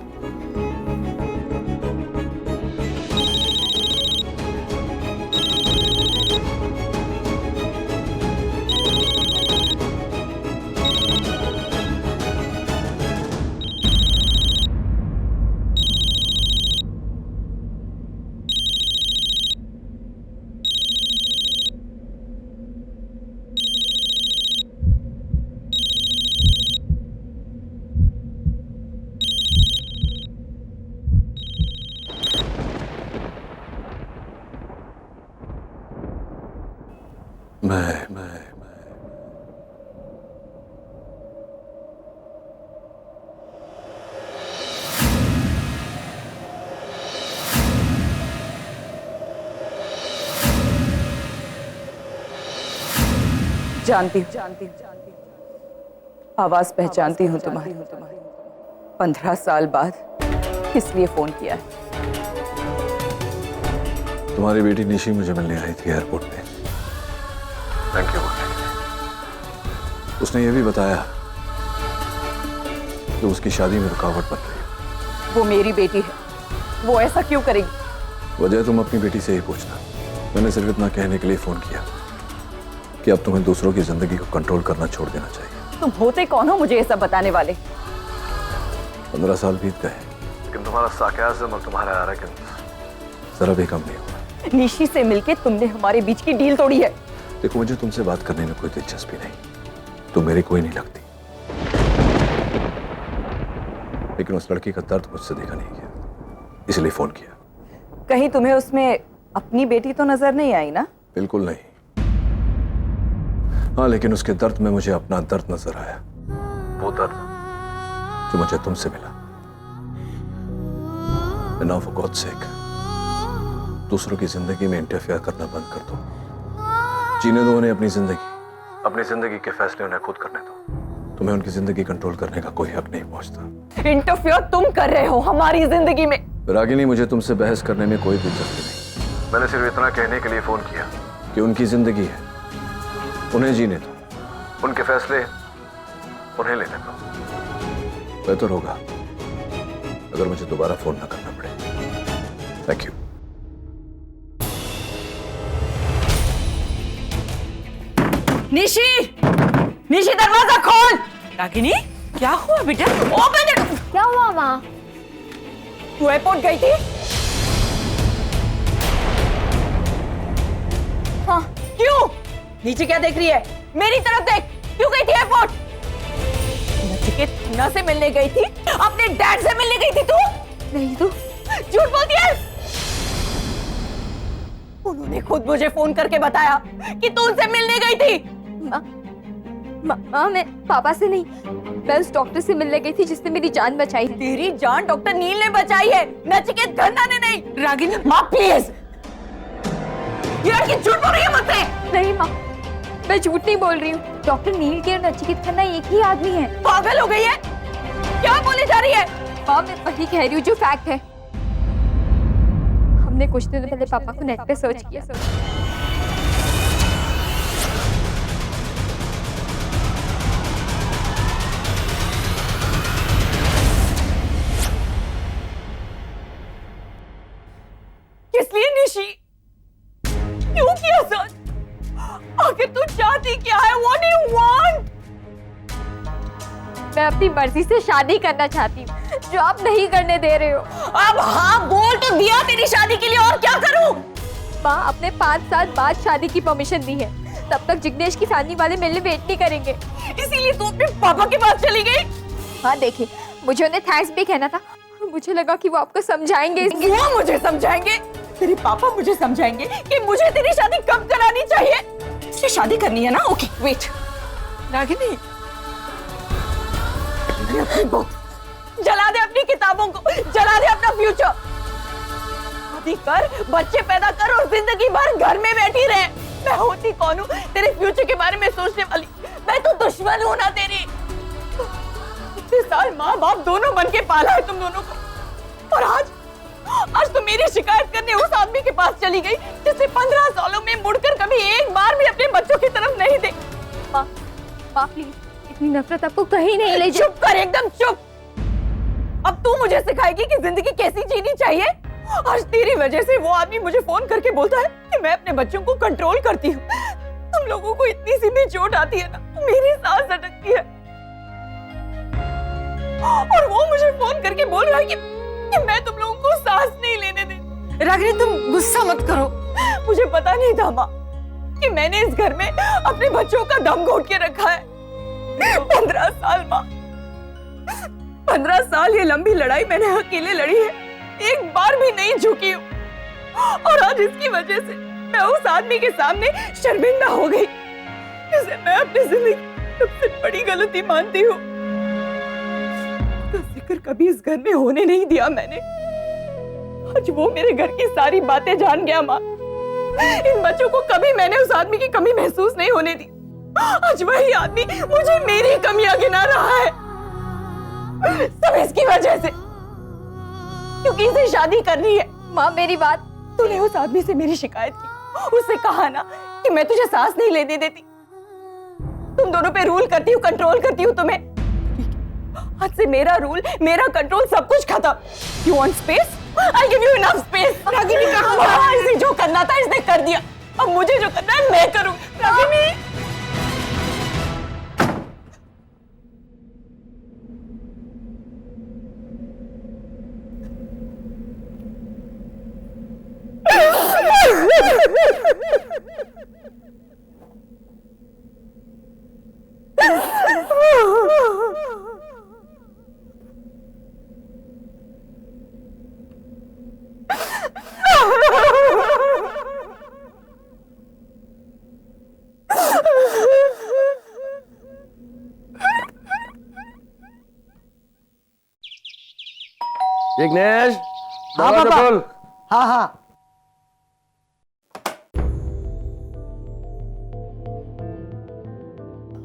Speaker 2: मैं
Speaker 5: जानती हूँ, आवाज पहचानती हूँ तुम्हारी। 15 साल बाद इसलिए फोन किया है।
Speaker 2: तुम्हारी बेटी निशी मुझे मिलने आई थी एयरपोर्ट पे। Thank you. उसने ये भी बताया कि उसकी शादी में रुकावट बन रही है।
Speaker 5: वो मेरी बेटी है, वो ऐसा क्यों करेगी?
Speaker 2: वजह तुम अपनी बेटी से ही पूछना। मैंने सिर्फ इतना कहने के लिए फोन किया कि अब तुम्हें दूसरों की जिंदगी को कंट्रोल करना छोड़ देना चाहिए।
Speaker 5: तुम होते कौन हो मुझे ये सब बताने वाले?
Speaker 2: 15 साल बीत गए, लेकिन तुम्हारा सार्काज़्म और तुम्हारा एरोगेंस जरा भी कम नहीं हुआ।
Speaker 5: निशी से मिलके तुमने हमारे बीच की डील तोड़ी है।
Speaker 2: देखो, मुझे तुमसे बात करने में कोई दिलचस्पी नहीं, तुम मेरी कोई नहीं लगती, लेकिन उस लड़की का दर्द मुझसे देखा नहीं गया, इसलिए फोन किया।
Speaker 5: कहीं तुम्हें उसमें अपनी बेटी तो नजर नहीं आई ना?
Speaker 2: बिल्कुल नहीं। हाँ, लेकिन उसके दर्द में मुझे अपना दर्द नजर आया, वो दर्द जो मुझे तुमसे मिला। नाउ फॉर गॉड सेक, दूसरों की जिंदगी में इंटरफेयर करना बंद कर दो। जीने दो उन्हें अपनी जिंदगी के फैसले उन्हें खुद करने दो। तुम्हें उनकी जिंदगी कंट्रोल करने का कोई हक नहीं पहुंचता।
Speaker 5: इंटरफेयर तुम कर रहे हो हमारी जिंदगी में।
Speaker 2: रागिनी, मुझे तुमसे बहस करने में कोई दिलचस्पी नहीं। मैंने सिर्फ इतना कहने के लिए फोन किया कि उनकी जिंदगी है, उन्हें जीने दो, उनके फैसले उन्हें लेने दो। बेहतर होगा अगर मुझे दोबारा फोन ना करना पड़े। Thank you.
Speaker 5: निशी, निशी दरवाजा खोल। रागिनी, क्या हुआ बेटा? Open it.
Speaker 10: क्या हुआ माँ?
Speaker 5: तू एयरपोर्ट गई थी?
Speaker 10: हाँ।
Speaker 5: क्यों? नीचे क्या देख रही है? मेरी तरफ देख। क्यों गई थी एयरपोर्ट? नचिकेत खन्ना से मिलने गई थी? अपने डैड से मिलने गई थी तू?
Speaker 10: नहीं तो
Speaker 5: झूठ बोलती है। उन्होंने खुद मुझे फोन करके बताया कि तू उनसे मिलने गई थी।
Speaker 10: माँ, मैं पापा से नहीं, मैं उस डॉक्टर से मिलने गई थी जिसने मेरी जान बचाई थी।
Speaker 5: तेरी जान डॉक्टर नील ने बचाई है, नचिकेत खन्ना ने नहीं। रागिनी, माँ प्लीज, ये लड़की झूठ बोल रही है मुझसे।
Speaker 10: नहीं माँ, मैं झूठ नहीं बोल रही हूँ। डॉक्टर नील के और नचिकेत खन्ना एक ही आदमी है।
Speaker 5: पागल हो गई है? क्या बोली जा रही है?
Speaker 10: माँ मैं वही कह रही हूँ जो फैक्ट है। हमने कुछ दिनों पहले पापा को नेट पे सर्च किया।
Speaker 6: किस लिए निशी? क्यों किया सर? आखिर तू चाहती क्या है? What do you want?
Speaker 10: मैं अपनी मर्जी से शादी करना चाहती हूँ, जो आप नहीं करने दे रहे हो।
Speaker 6: अब हाँ बोल तो दिया तेरी शादी के लिए, और क्या करूं?
Speaker 10: माँ आपने 5 साल बाद शादी की परमिशन दी है, तब तक जिग्नेश की फैमिली वाले मेरे लिए वेट नहीं करेंगे।
Speaker 6: इसीलिए तू अपने पापा के पास चली गई?
Speaker 10: हाँ देखिए, मुझे उन्हें थैंक्स भी कहना था। मुझे लगा कि वो आपको समझाएंगे।
Speaker 6: वो मुझे समझाएंगे? तेरे पापा मुझे समझाएंगे कि मुझे तेरी शादी कब करानी चाहिए? इससे शादी करनी है ना? Okay wait. रागिनी, अपनी बुक जला दे, अपनी किताबों को जला दे, अपना फ्यूचर शादी कर, बच्चे पैदा कर और जिंदगी भर घर में बैठी रहे। मैं होती कौन हूँ तेरे फ्यूचर के बारे में सोचने वाली? मैं तो दुश्मन हूँ ना तेरी। इतने साल माँ बाप दोनों बन के पाला है तुम दोनों को, और आज तो मेरी शिकायत करने उस आदमी के पास चली गई जिसने 15 सालों में मुड़कर कभी एक बार भी अपने बच्चों की तरफ नहीं देखी।
Speaker 10: माँ प्लीज, इतनी नफरत आपको कहीं नहीं ले जाए।
Speaker 6: चुप कर, एकदम चुप। अब तू मुझे सिखाएगी कि जिंदगी कैसी जीनी चाहिए? आज तेरी वजह से वो आदमी मुझे फोन करके बोलता है कि मैं अपने बच्चों को कंट्रोल करती हूँ। तुम लोगों को इतनी सी भी चोट आती है ना, मेरी सांस अटकती है। और वो मुझे फोन करके बोल रहा है कि मैं तुम लोगों को सांस नहीं लेने दे। रागिनी तुम गुस्सा मत करो, मुझे पता नहीं था माँ कि मैंने इस घर में अपने बच्चों का दम घोट के रखा है। 15 साल माँ, 15 साल ये लंबी लड़ाई मैंने अकेले लड़ी है, एक बार भी नहीं झुकी हूँ। और आज इसकी वजह से मैं उस आदमी के सामने शर्मिंदा हो गई, जिसे मैं अपनी जिंदगी सबसे बड़ी गलती मानती हूँ। तो जिक्र कभी इस घर में होने नहीं दिया मैंने। आज वो मेरे घर की सारी बातें जान गया माँ। इन बच्चों को कभी मैंने उस आदमी की कमी महसूस नहीं होने दी। आज वही आदमी मुझे मेरी कमियां गिना रहा है, सब इसकी वजह से, क्योंकि इसे शादी करनी है।
Speaker 10: माँ मेरी बात,
Speaker 6: तूने उस आदमी से मेरी शिकायत की, उससे कहा ना कि मैं तुझे सांस नहीं लेने देती, तुम दोनों पे रूल करती हूँ, कंट्रोल करती हूँ तुम्हें। आज से मेरा रूल, मेरा कंट्रोल, सब कुछ खत्म। You want space? I give you enough space. Ragini कहाँ? इसे जो करना था इसने कर दिया, अब मुझे जो करना है मैं करूँ। रागिनी
Speaker 9: जिग्नेश,
Speaker 3: हाँ
Speaker 9: दरवाजा
Speaker 3: पापा।
Speaker 9: खोल।
Speaker 3: हाँ हाँ।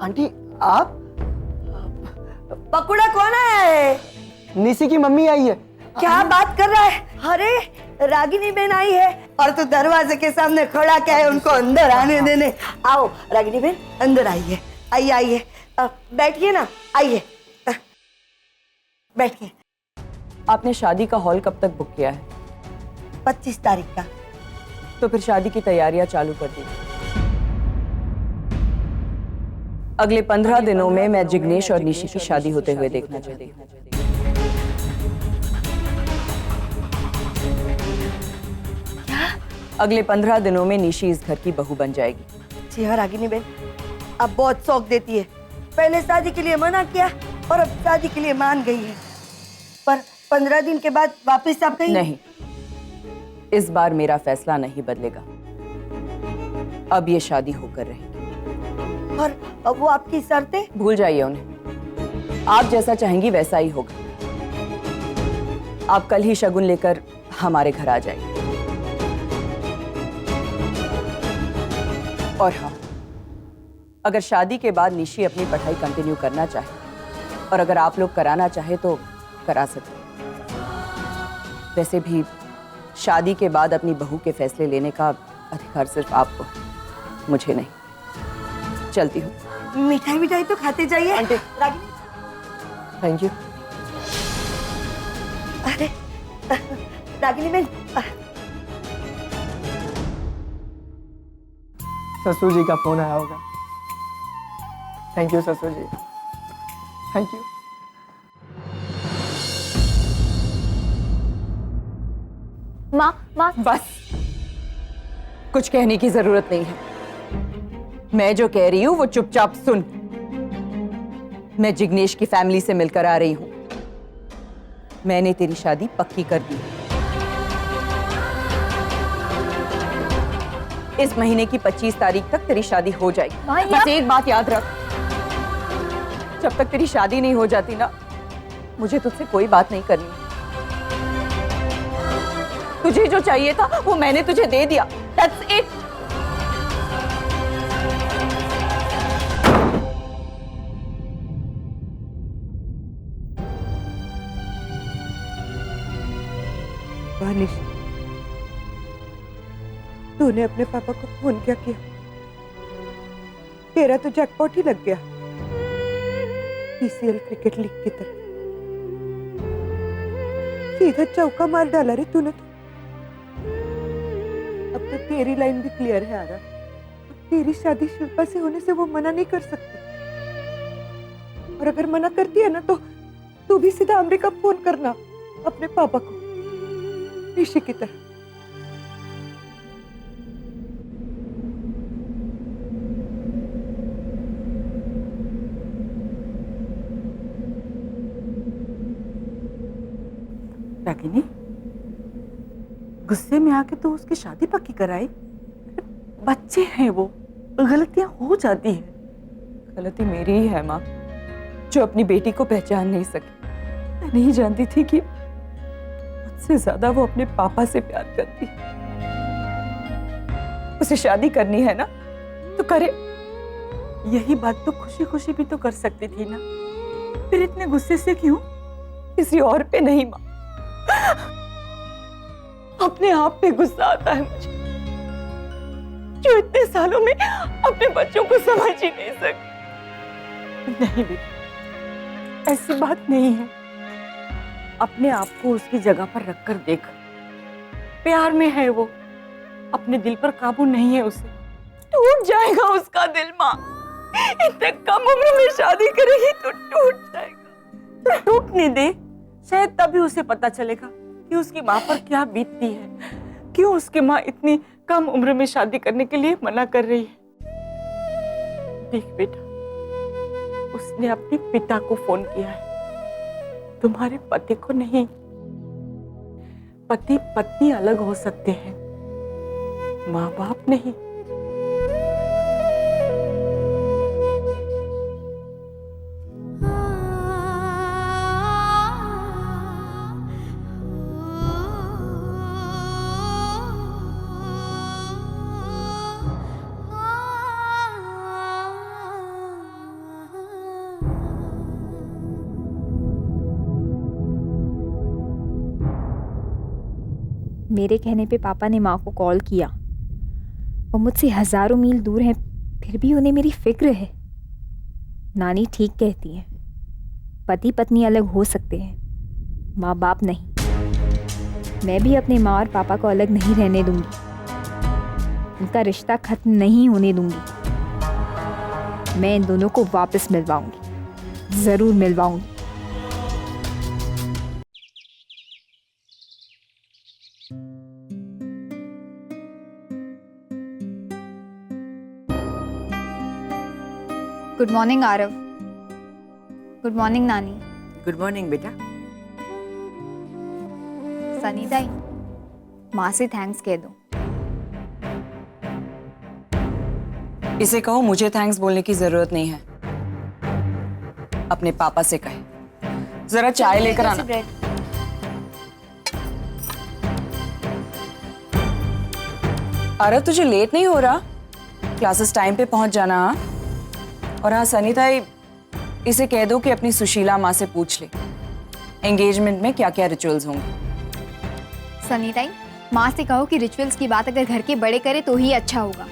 Speaker 3: आंटी आप?
Speaker 6: पकोड़ा कौन है?
Speaker 3: निशी की मम्मी आई है।
Speaker 6: क्या बात कर रहा है? अरे रागिनी बहन आई है, और तू दरवाजे के सामने खड़ा क्या है उनको अंदर आने देने? आओ रागिनी बहन अंदर आइए, आइए आइए, बैठिए ना, आइए बैठिए।
Speaker 5: आपने शादी का हॉल कब तक बुक किया है?
Speaker 6: 25 तारीख का।
Speaker 5: तो फिर शादी की तैयारियां चालू कर दी। अगले 15 दिनों में मैं जिग्नेश और निशी की शादी होते हुए देखना चाहती हूँ। अगले 15 दिनों में निशी इस घर की बहू बन जाएगी।
Speaker 6: जी हाँ रागिनी बहन, अब बहुत शौक देती है। पहले शादी के लिए मना किया और अब शादी के लिए मान गई है, पर 15 दिन के बाद वापस आप कहीं?
Speaker 5: नहीं, इस बार मेरा फैसला नहीं बदलेगा। अब ये शादी होकर रहेगी।
Speaker 6: और अब वो आपकी शर्तें?
Speaker 5: भूल जाइए उन्हें, आप जैसा चाहेंगी वैसा ही होगा। आप कल ही शगुन लेकर हमारे घर आ जाइए। और हाँ, अगर शादी के बाद निशी अपनी पढ़ाई कंटिन्यू करना चाहे और अगर आप लोग कराना चाहे तो करा सकते हैं। वैसे भी शादी के बाद अपनी बहू के फैसले लेने का अधिकार सिर्फ आपको है, मुझे नहीं। चलती हूँ।
Speaker 6: मिठाई मिठाई तो खाते जाइए।
Speaker 5: आंटी।
Speaker 6: Ragini,
Speaker 5: thank you.
Speaker 6: अरे रागिनी मैं
Speaker 3: ससुर जी का फोन आया होगा। थैंक यू ससुर जी, थैंक यू।
Speaker 10: माँ
Speaker 5: बस, कुछ कहने की जरूरत नहीं है। मैं जो कह रही हूं वो चुपचाप सुन। मैं जिग्नेश की फैमिली से मिलकर आ रही हूं। मैंने तेरी शादी पक्की कर दी। इस महीने की 25 तारीख तक तेरी शादी हो जाएगी। बस एक बात याद रख, जब तक तेरी शादी नहीं हो जाती ना, मुझे तुझसे कोई बात नहीं करनी। तुझे जो चाहिए था वो मैंने तुझे दे दिया। That's it.
Speaker 6: वानिश, तूने अपने पापा को फोन क्या किया? तेरा तो जैकपॉट ही लग गया, पीसीएल क्रिकेट लीग की तरह। सीधा चौका मार डाला रे तूने तो। अब तो तेरी लाइन भी क्लियर है आरा। अब तेरी शादी शिल्पा से होने से वो मना नहीं कर सकते, और अगर मना करती है ना तो तू भी सीधा अमेरिका फोन करना अपने पापा को, ऋषि की तरह।
Speaker 8: रागिनी, गुस्से में आके तो उसकी शादी पक्की कराई। बच्चे हैं वो, गलतियां हो जाती हैं।
Speaker 5: गलती मेरी ही है माँ, जो अपनी बेटी को पहचान नहीं सकी। मैं नहीं जानती थी कि मुझसे ज्यादा वो अपने पापा से प्यार करती है। उसे शादी करनी है ना तो करे।
Speaker 8: यही बात तो खुशी खुशी भी तो कर सकती थी ना, फिर इतने गुस्से से क्यों?
Speaker 5: किसी और पे नहीं माँ, अपने आप पे गुस्सा आता है मुझे, जो इतने सालों में अपने बच्चों को समझ ही नहीं सकी।
Speaker 8: नहीं बेटा, ऐसी बात नहीं है। अपने आप को उसकी जगह पर रखकर देख। प्यार में है वो, अपने दिल पर काबू नहीं है उसे।
Speaker 5: टूट जाएगा उसका दिल माँ। इतने कम उम्र में शादी करेगी तो टूट जाएगा।
Speaker 8: तो टूटने दे, शायद तभी उसे पता चलेगा कि उसकी माँ पर क्या बीतती है, क्यों उसकी माँ इतनी कम उम्र में शादी करने के लिए मना कर रही है। देख बेटा, उसने अपने पिता को फोन किया है, तुम्हारे पति को नहीं। पति पत्नी अलग हो सकते हैं, माँ बाप नहीं।
Speaker 1: मेरे कहने पे पापा ने माँ को कॉल किया। वो मुझसे हजारों मील दूर हैं, फिर भी उन्हें मेरी फिक्र है। नानी ठीक कहती है, पति पत्नी अलग हो सकते हैं, माँ बाप नहीं। मैं भी अपने माँ और पापा को अलग नहीं रहने दूंगी, उनका रिश्ता खत्म नहीं होने दूंगी। मैं इन दोनों को वापस मिलवाऊंगी, जरूर मिलवाऊंगी। Good morning Aarav. Good morning नानी।
Speaker 6: गुड मॉर्निंग बेटा।
Speaker 1: सनी दाई, माँ से थैंक्स कह दो।
Speaker 5: इसे कहो मुझे थैंक्स बोलने की जरूरत नहीं है, अपने पापा से कहे। जरा चाय लेकर आना। अरे तुझे लेट नहीं हो रहा? क्लासेस टाइम पे पहुंच जाना। हाँ, और हाँ सनी ताई, इसे कह दो कि अपनी सुशीला माँ से पूछ ले एंगेजमेंट में क्या क्या रिचुअल्स होंगे।
Speaker 1: सनीताई, माँ से कहो कि रिचुअल्स की बात अगर घर के बड़े करे तो ही अच्छा होगा।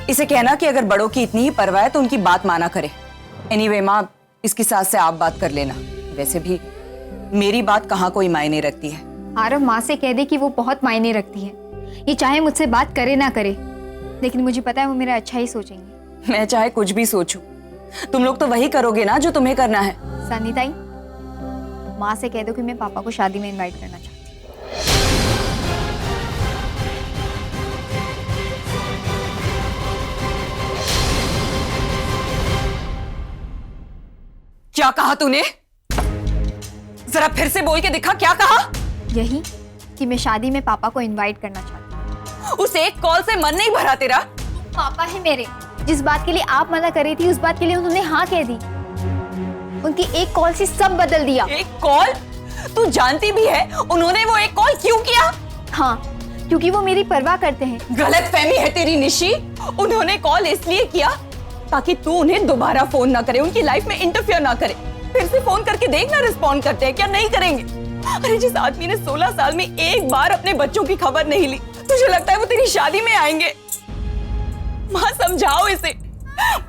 Speaker 5: इसे कहना कि अगर बड़ों की इतनी ही परवाह है तो उनकी बात माना करे। एनीवे माँ, इसकी सास से आप बात कर लेना। वैसे भी मेरी बात कहाँ कोई मायने रखती है।
Speaker 1: आरव माँ से कह दे कि वो बहुत मायने रखती है। ये चाहे मुझसे बात करे ना करे, लेकिन मुझे पता है वो मेरा अच्छा ही सोचेंगे।
Speaker 5: मैं चाहे कुछ भी सोचूं, तुम लोग तो वही करोगे ना जो तुम्हें करना है।
Speaker 1: सनीताई, माँ से कह दो कि मैं पापा को शादी में इनवाइट करना चाहती हूँ।
Speaker 5: क्या कहा तूने? जरा फिर से बोल के दिखा, क्या कहा?
Speaker 1: यही कि मैं शादी में पापा को इनवाइट करना चाहती हूँ।
Speaker 5: उस एक कॉल से मन नहीं भरा तेरा?
Speaker 1: पापा है मेरे, जिस बात के लिए आप मना कर रही थी उस बात के लिए उन्होंने हाँ कह दी। उनकी एक कॉल से सब बदल दिया।
Speaker 5: एक कॉल? तू जानती भी है उन्होंने वो एक कॉल क्यों किया?
Speaker 1: हाँ, क्योंकि वो मेरी परवाह करते हैं।
Speaker 5: गलतफहमी है तेरी निशी। उन्होंने कॉल इसलिए किया ताकि तू उन्हें दोबारा फोन ना करे, उनकी लाइफ में इंटरफेयर ना करे। फिर से फोन करके देखना रिस्पॉन्ड करते हैं क्या नहीं करेंगे। अरे जिस आदमी ने 16 साल में एक बार अपने बच्चों की खबर नहीं ली, तुझे लगता है वो तेरी शादी में आएंगे? माँ समझाओ इसे,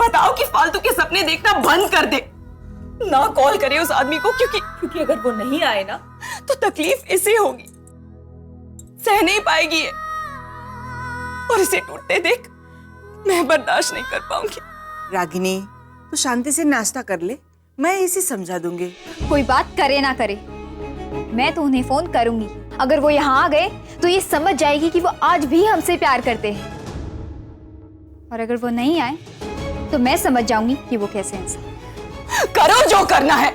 Speaker 5: बताओ कि फालतू के सपने देखना बंद कर दे, ना कॉल करे उस आदमी को, क्योंकि अगर वो नहीं आए ना तो तकलीफ इसे होगी, सह नहीं पाएगी ये। और इसे टूटते देख मैं बर्दाश्त नहीं कर पाऊंगी।
Speaker 6: रागिनी, तू शांति से नाश्ता कर ले, मैं इसे समझा दूंगी।
Speaker 1: कोई बात करे ना करे, मैं तो उन्हें फोन करूंगी। अगर वो यहाँ आ गए तो ये समझ जाएगी कि वो आज भी हमसे प्यार करते हैं, और अगर वो नहीं आए तो मैं समझ जाऊंगी कि वो कैसे इंसान।
Speaker 5: करो जो करना है,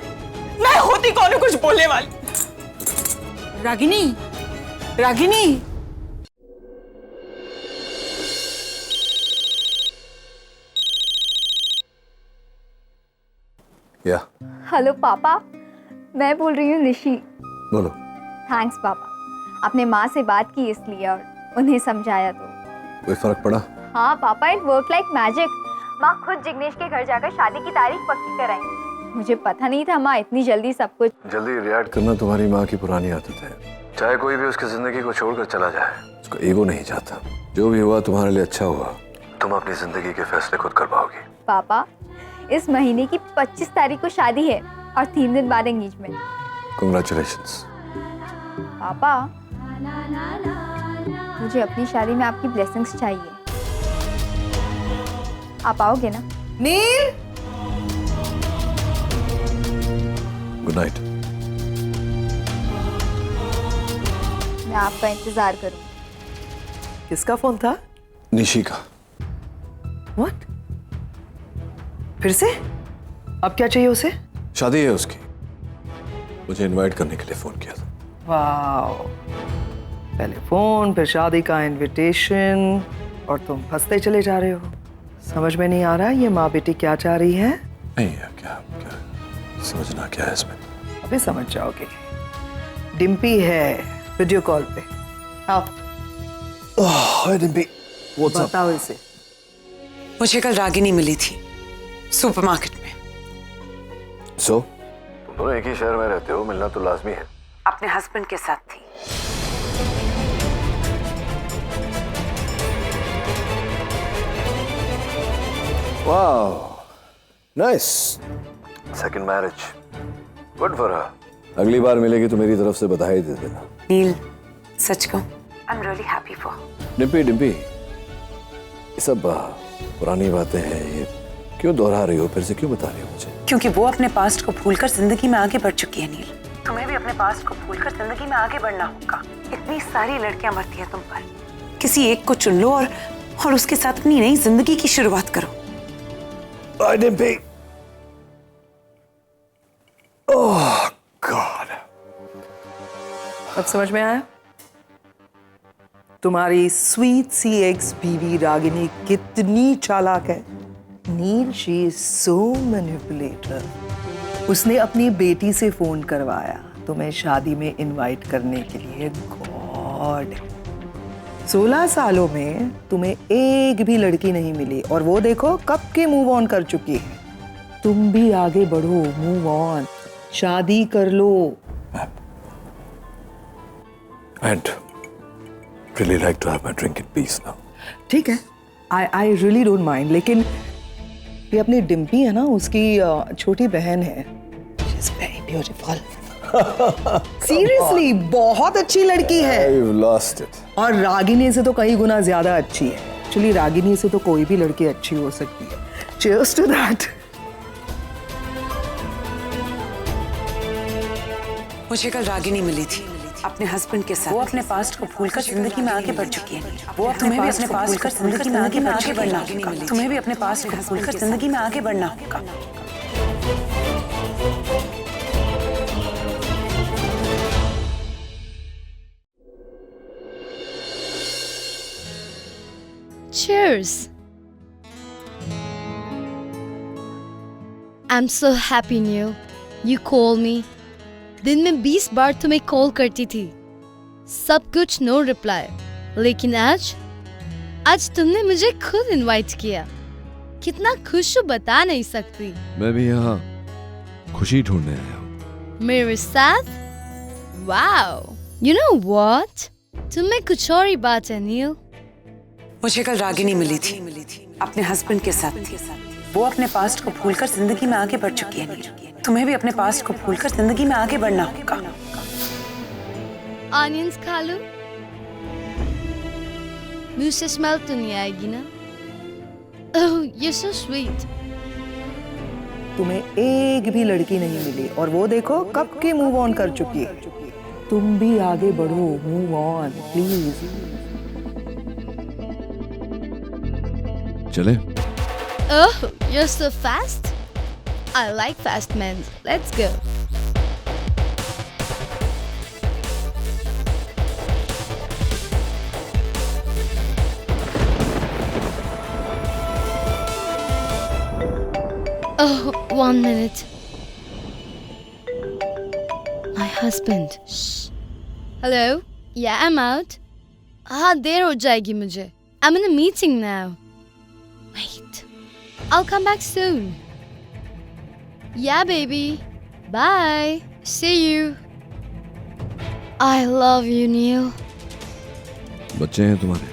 Speaker 5: मैं होती कौन हूं कुछ बोलने वाली।
Speaker 6: रागिनी, रागिनी,
Speaker 2: या
Speaker 1: हेलो पापा, मैं बोल रही हूँ निशी।
Speaker 2: बोलो।
Speaker 1: थैंक्स पापा, आपने माँ से बात की इसलिए और उन्हें समझाया तो।
Speaker 2: कोई फर्क पड़ा?
Speaker 1: हाँ पापा, इट वर्क लाइक मैजिक। माँ खुद जिग्नेश के घर जाकर शादी की तारीख पक्की कराई। मुझे पता नहीं था माँ इतनी जल्दी सब कुछ।
Speaker 2: जल्दी रिएक्ट करना तुम्हारी माँ की पुरानी आदत है। चाहे कोई भी उसकी जिंदगी को छोड़कर चला जाए, उसका ईगो नहीं चाहता। जो भी हुआ तुम्हारे लिए अच्छा हुआ। तुम अपनी जिंदगी के फैसले खुद कर पाओगी।
Speaker 1: पापा, इस महीने की 25 तारीख को शादी है और 3 दिन बाद एंगेजमेंट।
Speaker 2: कांग्रेचुलेशंस।
Speaker 1: पापा, मुझे अपनी शादी में आपकी ब्लेसिंग्स चाहिए। आप आओगे ना?
Speaker 6: नील,
Speaker 2: गुड नाइट।
Speaker 1: मैं आपका इंतजार करूंगी।
Speaker 4: किसका फोन था?
Speaker 2: निशी का।
Speaker 4: व्हाट? फिर से? अब क्या चाहिए उसे?
Speaker 2: शादी है उसकी, मुझे इनवाइट करने के लिए फोन किया था।
Speaker 4: वाओ, पहले फोन फिर शादी का इनविटेशन, और तुम फंसते चले जा रहे हो। समझ में नहीं आ रहा ये माँ बेटी क्या चाह रही है।
Speaker 2: नहीं है, क्या समझना क्या है इसमें?
Speaker 4: अभी समझ जाओगे। डिम्पी है वीडियो कॉल पे। आओ।
Speaker 2: हाय डिम्पी, व्हाट्स अप?
Speaker 4: बताओ इसे।
Speaker 8: मुझे कल रागिनी मिली थी सुपरमार्केट में।
Speaker 2: सो तुम दोनों एक ही शहर में रहते हो, मिलना तो लाजमी है।
Speaker 8: अपने हस्बैंड के साथ थी।
Speaker 2: Wow, nice. Second marriage, good for her. अगली बार मिलेगी तो मेरी तरफ से बधाई दे देना।
Speaker 8: नील, सच कहूं, I am really happy for.
Speaker 2: Dimpy, Dimpy, ये सब पुरानी बातें हैं, ये क्यों दोहरा रही हो? फिर से क्यों बता रही हो मुझे?
Speaker 8: क्योंकि वो अपने पास्ट को भूलकर जिंदगी में आगे बढ़ चुकी है नील। तुम्हें भी अपने पास्ट को भूलकर जिंदगी में आगे बढ़ना होगा। इतनी सारी लड़कियां मरती हैं तुम पर, किसी एक को चुन लो और उसके साथ अपनी नई जिंदगी की शुरुआत करो।
Speaker 2: Bye, डिम्पी। ओह गॉड।
Speaker 4: अब समझ में आया? तुम्हारी स्वीट सी एक्स बीवी रागिनी कितनी चालाक है। नील, शी इज सो मैनिपुलेटर। उसने अपनी बेटी से फोन करवाया तुम्हें शादी में इनवाइट करने के लिए। गॉड, 16 सालों में तुम्हें एक भी लड़की नहीं मिली, और वो देखो कब के मूव ऑन कर चुकी है। तुम भी आगे बढ़ो, मूव ऑन, शादी कर लो।
Speaker 2: And really like to have my drink in peace now.
Speaker 4: ठीक है, आई रियली डोंट माइंड, लेकिन ये अपनी डिम्पी है ना, उसकी छोटी बहन है, she is very beautiful. Seriously बहुत अच्छी लड़की है।
Speaker 2: I've lost it.
Speaker 4: और रागिनी से तो कई गुना ज्यादा अच्छी है। एक्चुअली रागिनी से तो कोई भी लड़की अच्छी हो सकती है। Cheers to that.
Speaker 8: मुझे कल रागिनी मिली थी अपने हस्बैंड के साथ। वो अपने पास्ट को भूलकर जिंदगी में आगे बढ़ चुकी है। वो तुम्हें भी अपने पास्ट को भूलकर जिंदगी में आगे बढ़ना होगा। तुम्हें भी अपने पास्ट को भूलकर जिंदगी में आगे बढ़ना होगा।
Speaker 10: Cheers. I'm so happy, Neil. You call me. दिन में 20 बार तुम्हें कॉल करती थी, सब कुछ नो रिप्लाई, लेकिन आज तुमने मुझे खुद इनवाइट किया। कितना खुश हूँ बता नहीं सकती।
Speaker 2: मैं भी यहाँ खुशी ढूंढने आया हूँ।
Speaker 10: मेरे साथ? Wow, you know what? तुम्हें कुछ और ही बात है नील।
Speaker 8: मुझे कल रागिनी मिली थी अपने हस्बैंड के साथ। वो अपने पास्ट को भूलकर जिंदगी में आगे बढ़ चुकी है। तुम्हें भी अपने पास्ट को भूलकर जिंदगी में आगे बढ़ना होगा।
Speaker 10: ऑनियंस खा लो, मुंह से स्मेल तो नहीं आएगी ना? ओह, you're so sweet.
Speaker 4: तुम्हें एक भी लड़की नहीं मिली और वो देखो कब के मूव ऑन कर चुकी है। तुम भी आगे बढ़ो, मूव ऑन प्लीज।
Speaker 2: चले?
Speaker 10: Oh, you're so fast. I like fast men. Let's go. Oh, 1 minute. My husband. Shh. Hello? Yeah, I'm out. हाँ, देर हो जाएगी मुझे. I'm in a meeting now. Wait. I'll come back soon. Yeah, baby. Bye. See you. I love you, Neil.
Speaker 2: बच्चे हैं तुम्हारे?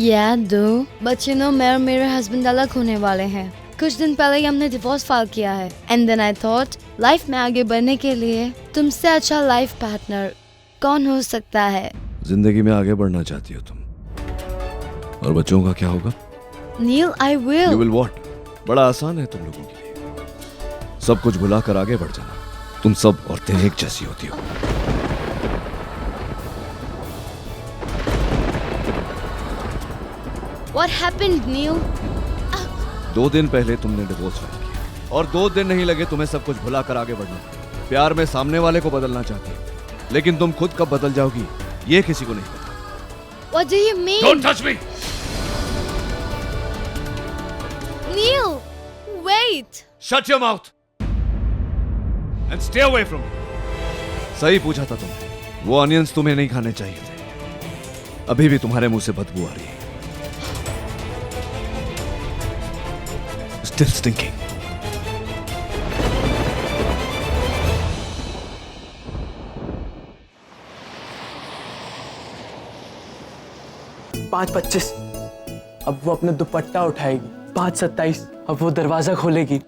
Speaker 10: Yeah, 2 बच्चे। No, मैं और मेरे हस्बैंड अलग होने वाले हैं। कुछ दिन पहले ही हमने डिवोर्स फाइल किया है। And then I thought, life में आगे बढ़ने के लिए तुमसे अच्छा लाइफ पार्टनर कौन हो सकता है?
Speaker 2: जिंदगी में आगे बढ़ना चाहती हो तुम, और बच्चों का क्या होगा?
Speaker 10: Neil, I will.
Speaker 2: You will what? बड़ा आसान है तुम लोगों के लिए, सब कुछ भुलाकर आगे बढ़ जाना। तुम सब औरतें एक जैसी होती हो।
Speaker 10: What happened, Neil?
Speaker 2: 2 दिन पहले तुमने डिवोर्स फाइल किया और 2 दिन नहीं लगे तुम्हें सब कुछ भुलाकर आगे बढ़ना। प्यार में सामने वाले को बदलना चाहती हो, लेकिन तुम खुद कब बदल जाओगी ये किसी को नहीं पता।
Speaker 10: What do you mean?
Speaker 2: Don't touch me!
Speaker 10: Neil, wait.
Speaker 2: Shut your mouth and stay away from me. सही पूछा था तुमने, वो ऑनियंस तुम्हें नहीं खाने चाहिए थे। अभी भी तुम्हारे मुंह से बदबू आ रही है। Still stinking.
Speaker 7: पाँच 25 अब वो अपना दुपट्टा उठाएगी। 5:27 अब वो दरवाजा खोलेगी।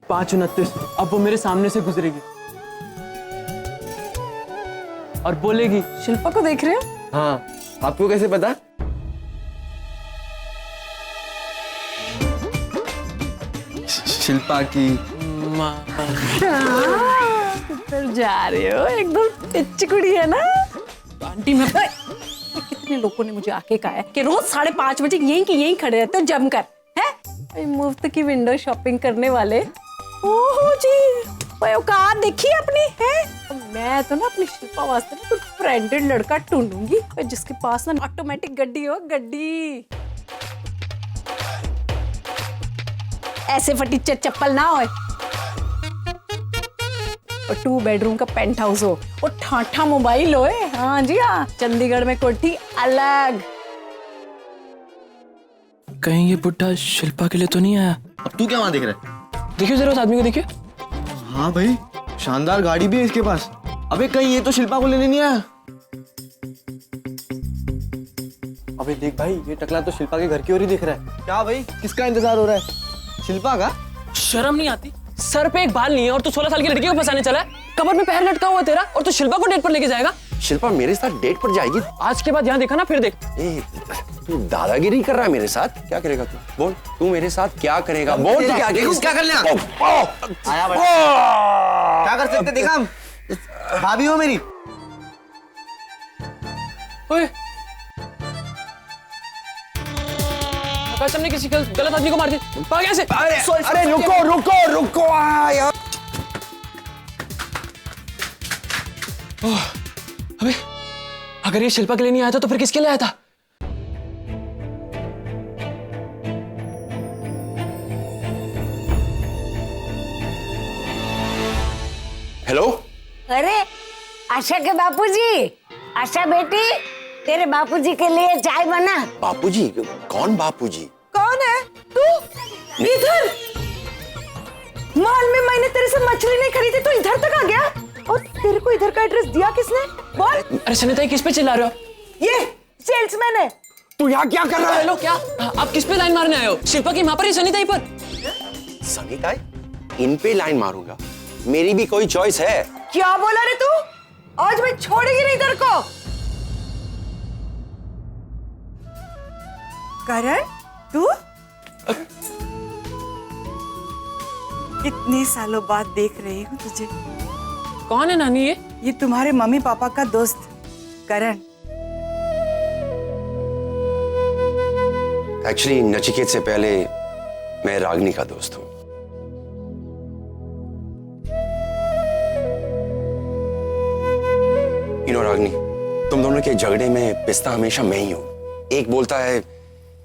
Speaker 7: 5:29 अब वो मेरे सामने से गुजरेगी और बोलेगी,
Speaker 5: शिल्पा को देख रहे हो?
Speaker 12: हाँ, आपको कैसे पता? शिल्पा की
Speaker 5: फिर जा रहे हो, एकदम पिच्ची कुड़ी है ना आंटी। मैं कितने लोगों ने मुझे आके कहा है कि रोज 5:30 बजे यहीं खड़े रहते हो जमकर, है मुफ्त की विंडो शॉपिंग करने वाले। ओहो जी, औकात देखी अपनी है। मैं तो ना अपनी शिल्पा वास्ते ना कुछ ब्रांडेड लड़का ढूंढूंगी जिसके पास ना ऑटोमेटिक गड्डी हो, गड्डी ऐसे फटीचर चप्पल ना हो और 2 बेडरूम का पेंट हाउस हो और ठाठा मोबाइल हो। हाँ जी हाँ, चंडीगढ़ में कोठी अलग।
Speaker 7: कहीं ये बुड्ढा शिल्पा के लिए तो नहीं आया?
Speaker 12: अब तू क्या वहां देख रहा है?
Speaker 7: देखिए जरा उस आदमी को देखिए।
Speaker 12: हाँ भाई, शानदार गाड़ी भी है इसके पास। अबे कहीं ये तो शिल्पा को लेने नहीं आया? अबे देख भाई, ये टकला तो शिल्पा के घर की ओर ही दिख रहा है। क्या भाई, किसका इंतजार हो रहा है? शिल्पा का?
Speaker 7: शर्म नहीं आती? सर पे एक बाल नहीं है और तू 16 साल की लड़की को फंसाने चला है। कमर में पैर लटका हुआ है तेरा, और तू शिल्पा को डेट पर लेके जाएगा।
Speaker 9: शिल्पा मेरे साथ डेट पर जाएगी?
Speaker 7: आज के बाद यहाँ देखा ना, फिर देख।
Speaker 9: तू दादागिरी कर रहा है मेरे साथ? क्या करेगा तू? बोल, तू मेरे साथ क्या करेगा? बोल, तू क्या करेगा?
Speaker 12: क्या कर लिया? आया बड़ा। क्या कर सकते देखा हम? भाभी हो मेरी।
Speaker 7: ओए, आकाश हमने किसी गलत आदमी को मार दिया। भाग यहाँ से।
Speaker 9: अरे रुको यार।
Speaker 7: अबे, अगर ये शिल्पा के लिए नहीं आया था तो फिर किसके लिए आया था?
Speaker 9: हेलो।
Speaker 6: अरे आशा के बापूजी, आशा बेटी, तेरे बापूजी के लिए चाय बना।
Speaker 9: बापूजी? कौन बापूजी?
Speaker 6: कौन है तू? इधर मॉल में मैंने तेरे से मछली नहीं खरीदी, तू इधर तक आ गया? और तेरे को इधर का एड्रेस दिया किसने? बोल।
Speaker 7: अरे सनिता, किस पे चिल्ला रहे हो?
Speaker 6: ये सेल्समैन है।
Speaker 9: तू यहाँ क्या कर रहा है?
Speaker 7: हेलो, क्या आप किस पे लाइन मारने आए हो? शिल्पा की मां पर या सनिता पर?
Speaker 9: सनिता, इन पे लाइन मारूंगा? मेरी भी कोई चॉइस है?
Speaker 6: क्या बोला रे तू? आज मैं छोड़ेगी नहीं तेरे को। करण, तू
Speaker 13: इतने सालों बाद देख रही हूँ तुझे।
Speaker 7: कौन है नानी ये?
Speaker 13: ये तुम्हारे मम्मी पापा का दोस्त करण।
Speaker 9: एक्चुअली नचिकेत से पहले मैं रागनी का दोस्त हूं। रागनी, तुम दोनों के झगड़े में पिस्ता हमेशा मैं ही हूं। एक बोलता है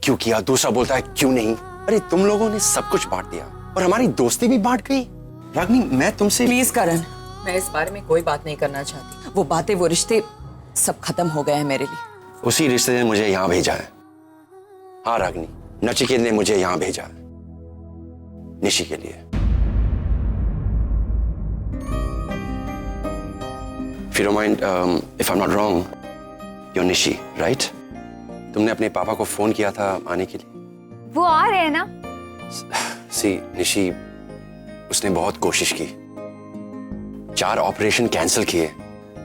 Speaker 9: क्यों किया, दूसरा बोलता है क्यों नहीं। अरे तुम लोगों ने सब कुछ बांट दिया और हमारी दोस्ती भी बांट गई। रागनी, मैं तुमसे
Speaker 5: प्लीज करण, मैं इस बारे में कोई बात नहीं करना चाहती। वो बातें, वो रिश्ते सब खत्म हो गए हैं मेरे लिए।
Speaker 9: उसी रिश्ते ने मुझे यहाँ भेजा है। हाँ रागनी, नचिकेत ने मुझे यहाँ भेजा है निशी के लिए। If you don't mind, if I'm not wrong, you're Nishi, right? तुमने अपने पापा को फोन किया था आने के लिए।
Speaker 1: वो आ रहे हैं ना?
Speaker 9: सी निशी, उसने बहुत कोशिश की, 4 ऑपरेशन कैंसिल किए,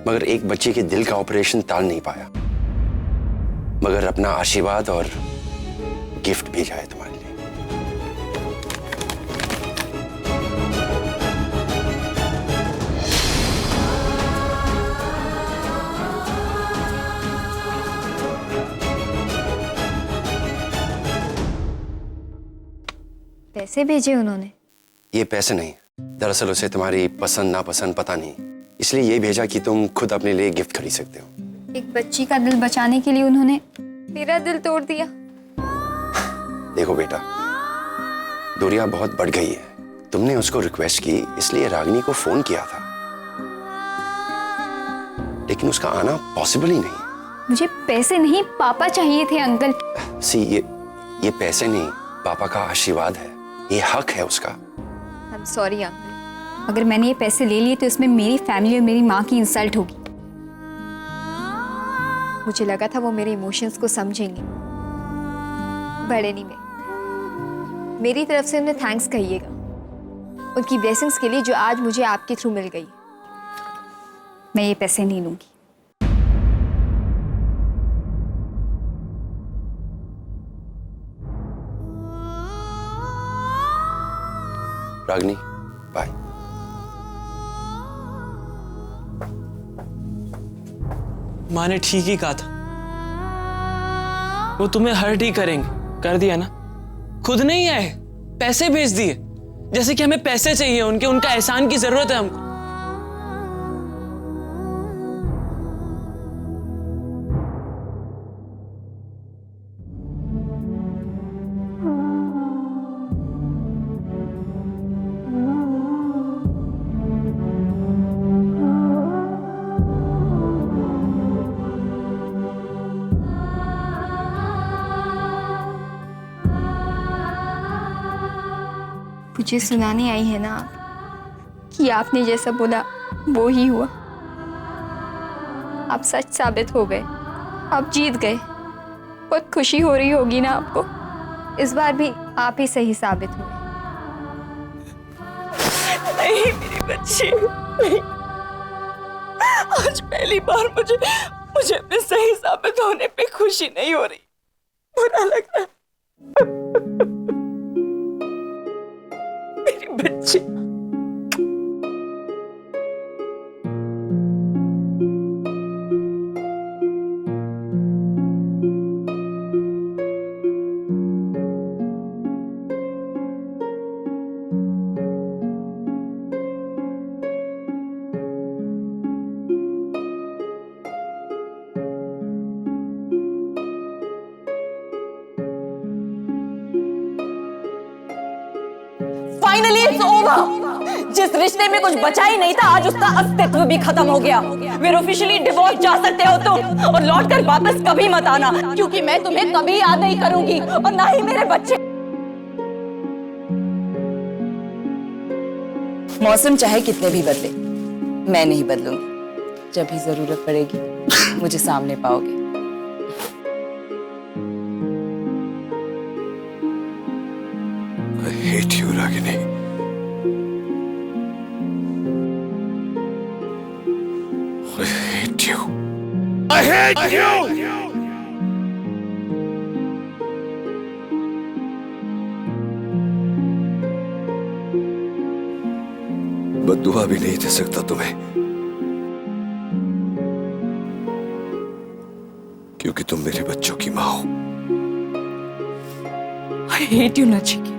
Speaker 9: मगर एक बच्चे के दिल का ऑपरेशन टाल नहीं पाया। मगर अपना आशीर्वाद और गिफ्ट भेजा है तुम्हारे लिए।
Speaker 1: पैसे भेजे उन्होंने?
Speaker 9: ये पैसे नहीं, दरअसल उसे तुम्हारी पसंद नापसंद पता नहीं, इसलिए ये भेजा कि तुम खुद अपने लिए गिफ्ट खरीद सकते हो।
Speaker 1: एक बच्ची का दिल बचाने के लिए उन्होंने मेरा दिल तोड़ दिया।
Speaker 9: देखो बेटा, दूरियां बहुत बढ़ गई है। तुमने उसको रिक्वेस्ट की, इसलिए रागिनी को फोन किया था, लेकिन उसका आना पॉसिबल ही नहीं।
Speaker 1: मुझे पैसे नहीं, पापा चाहिए थे अंकल।
Speaker 9: सी, ये पैसे नहीं, पापा का आशीर्वाद है, ये हक है उसका।
Speaker 1: I'm sorry अंकल, अगर मैंने ये पैसे ले लिए तो इसमें मेरी फैमिली और मेरी माँ की इंसल्ट होगी। मुझे लगा था वो मेरे इमोशंस को समझेंगे, बड़े नहीं में। मेरी तरफ से उन्हें थैंक्स कहिएगा, उनकी ब्लेसिंग्स के लिए जो आज मुझे आपके थ्रू मिल गई। मैं ये पैसे नहीं लूंगी।
Speaker 9: रागिनी, बाय।
Speaker 7: माँ ने ठीक ही कहा था, वो तुम्हें हर्ट ही करेंगे। कर दिया ना, खुद नहीं आए, पैसे भेज दिए, जैसे कि हमें पैसे चाहिए उनके, उनका एहसान की जरूरत है हमको।
Speaker 1: मुझे सुनाने आई है ना आप कि आपने जैसा बोला वो ही हुआ। आप सच साबित हो गए, आप जीत गए बहुत खुशी हो रही होगी ना आपको। इस बार भी आप ही सही साबित हुए।
Speaker 6: नहीं मेरी बच्ची, नहीं। आज पहली बार मुझे अपने सही साबित होने पे खुशी नहीं हो रही, बुरा लग रहा है। मेरी बच्ची।
Speaker 5: Finally it's over. जिस रिश्ते में कुछ बचा ही नहीं था, आज उसका अस्तित्व भी खत्म हो गया। फिर ऑफिशियली डिवोर्स जा सकते हो तुम, और लौट कर वापस कभी मत आना, क्योंकि मैं तुम्हें कभी याद नहीं करूंगी, और ना ही मेरे बच्चे। मौसम चाहे कितने भी बदले, मैं नहीं बदलूंगी। जब भी जरूरत पड़ेगी मुझे सामने पाओगे।
Speaker 2: I hate you, Ragini. I hate you. I hate you! बद्दुआ भी नहीं दे सकता तुम्हें, क्योंकि तुम मेरे बच्चों की माँ हो।
Speaker 6: I hate you, Nachiket.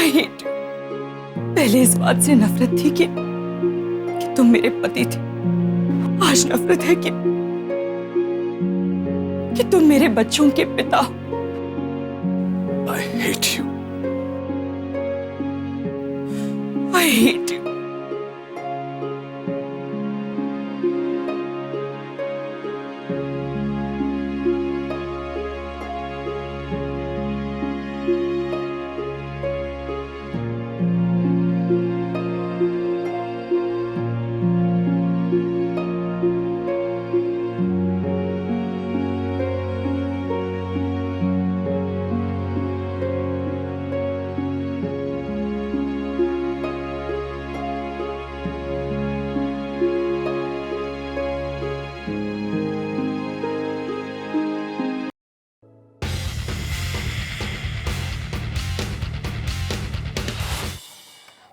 Speaker 6: I hate you। पहले इस बात से नफरत थी कि तुम मेरे पति थे। आज नफरत है कि तुम मेरे बच्चों के पिता हो।
Speaker 2: I hate you.
Speaker 6: I hate you।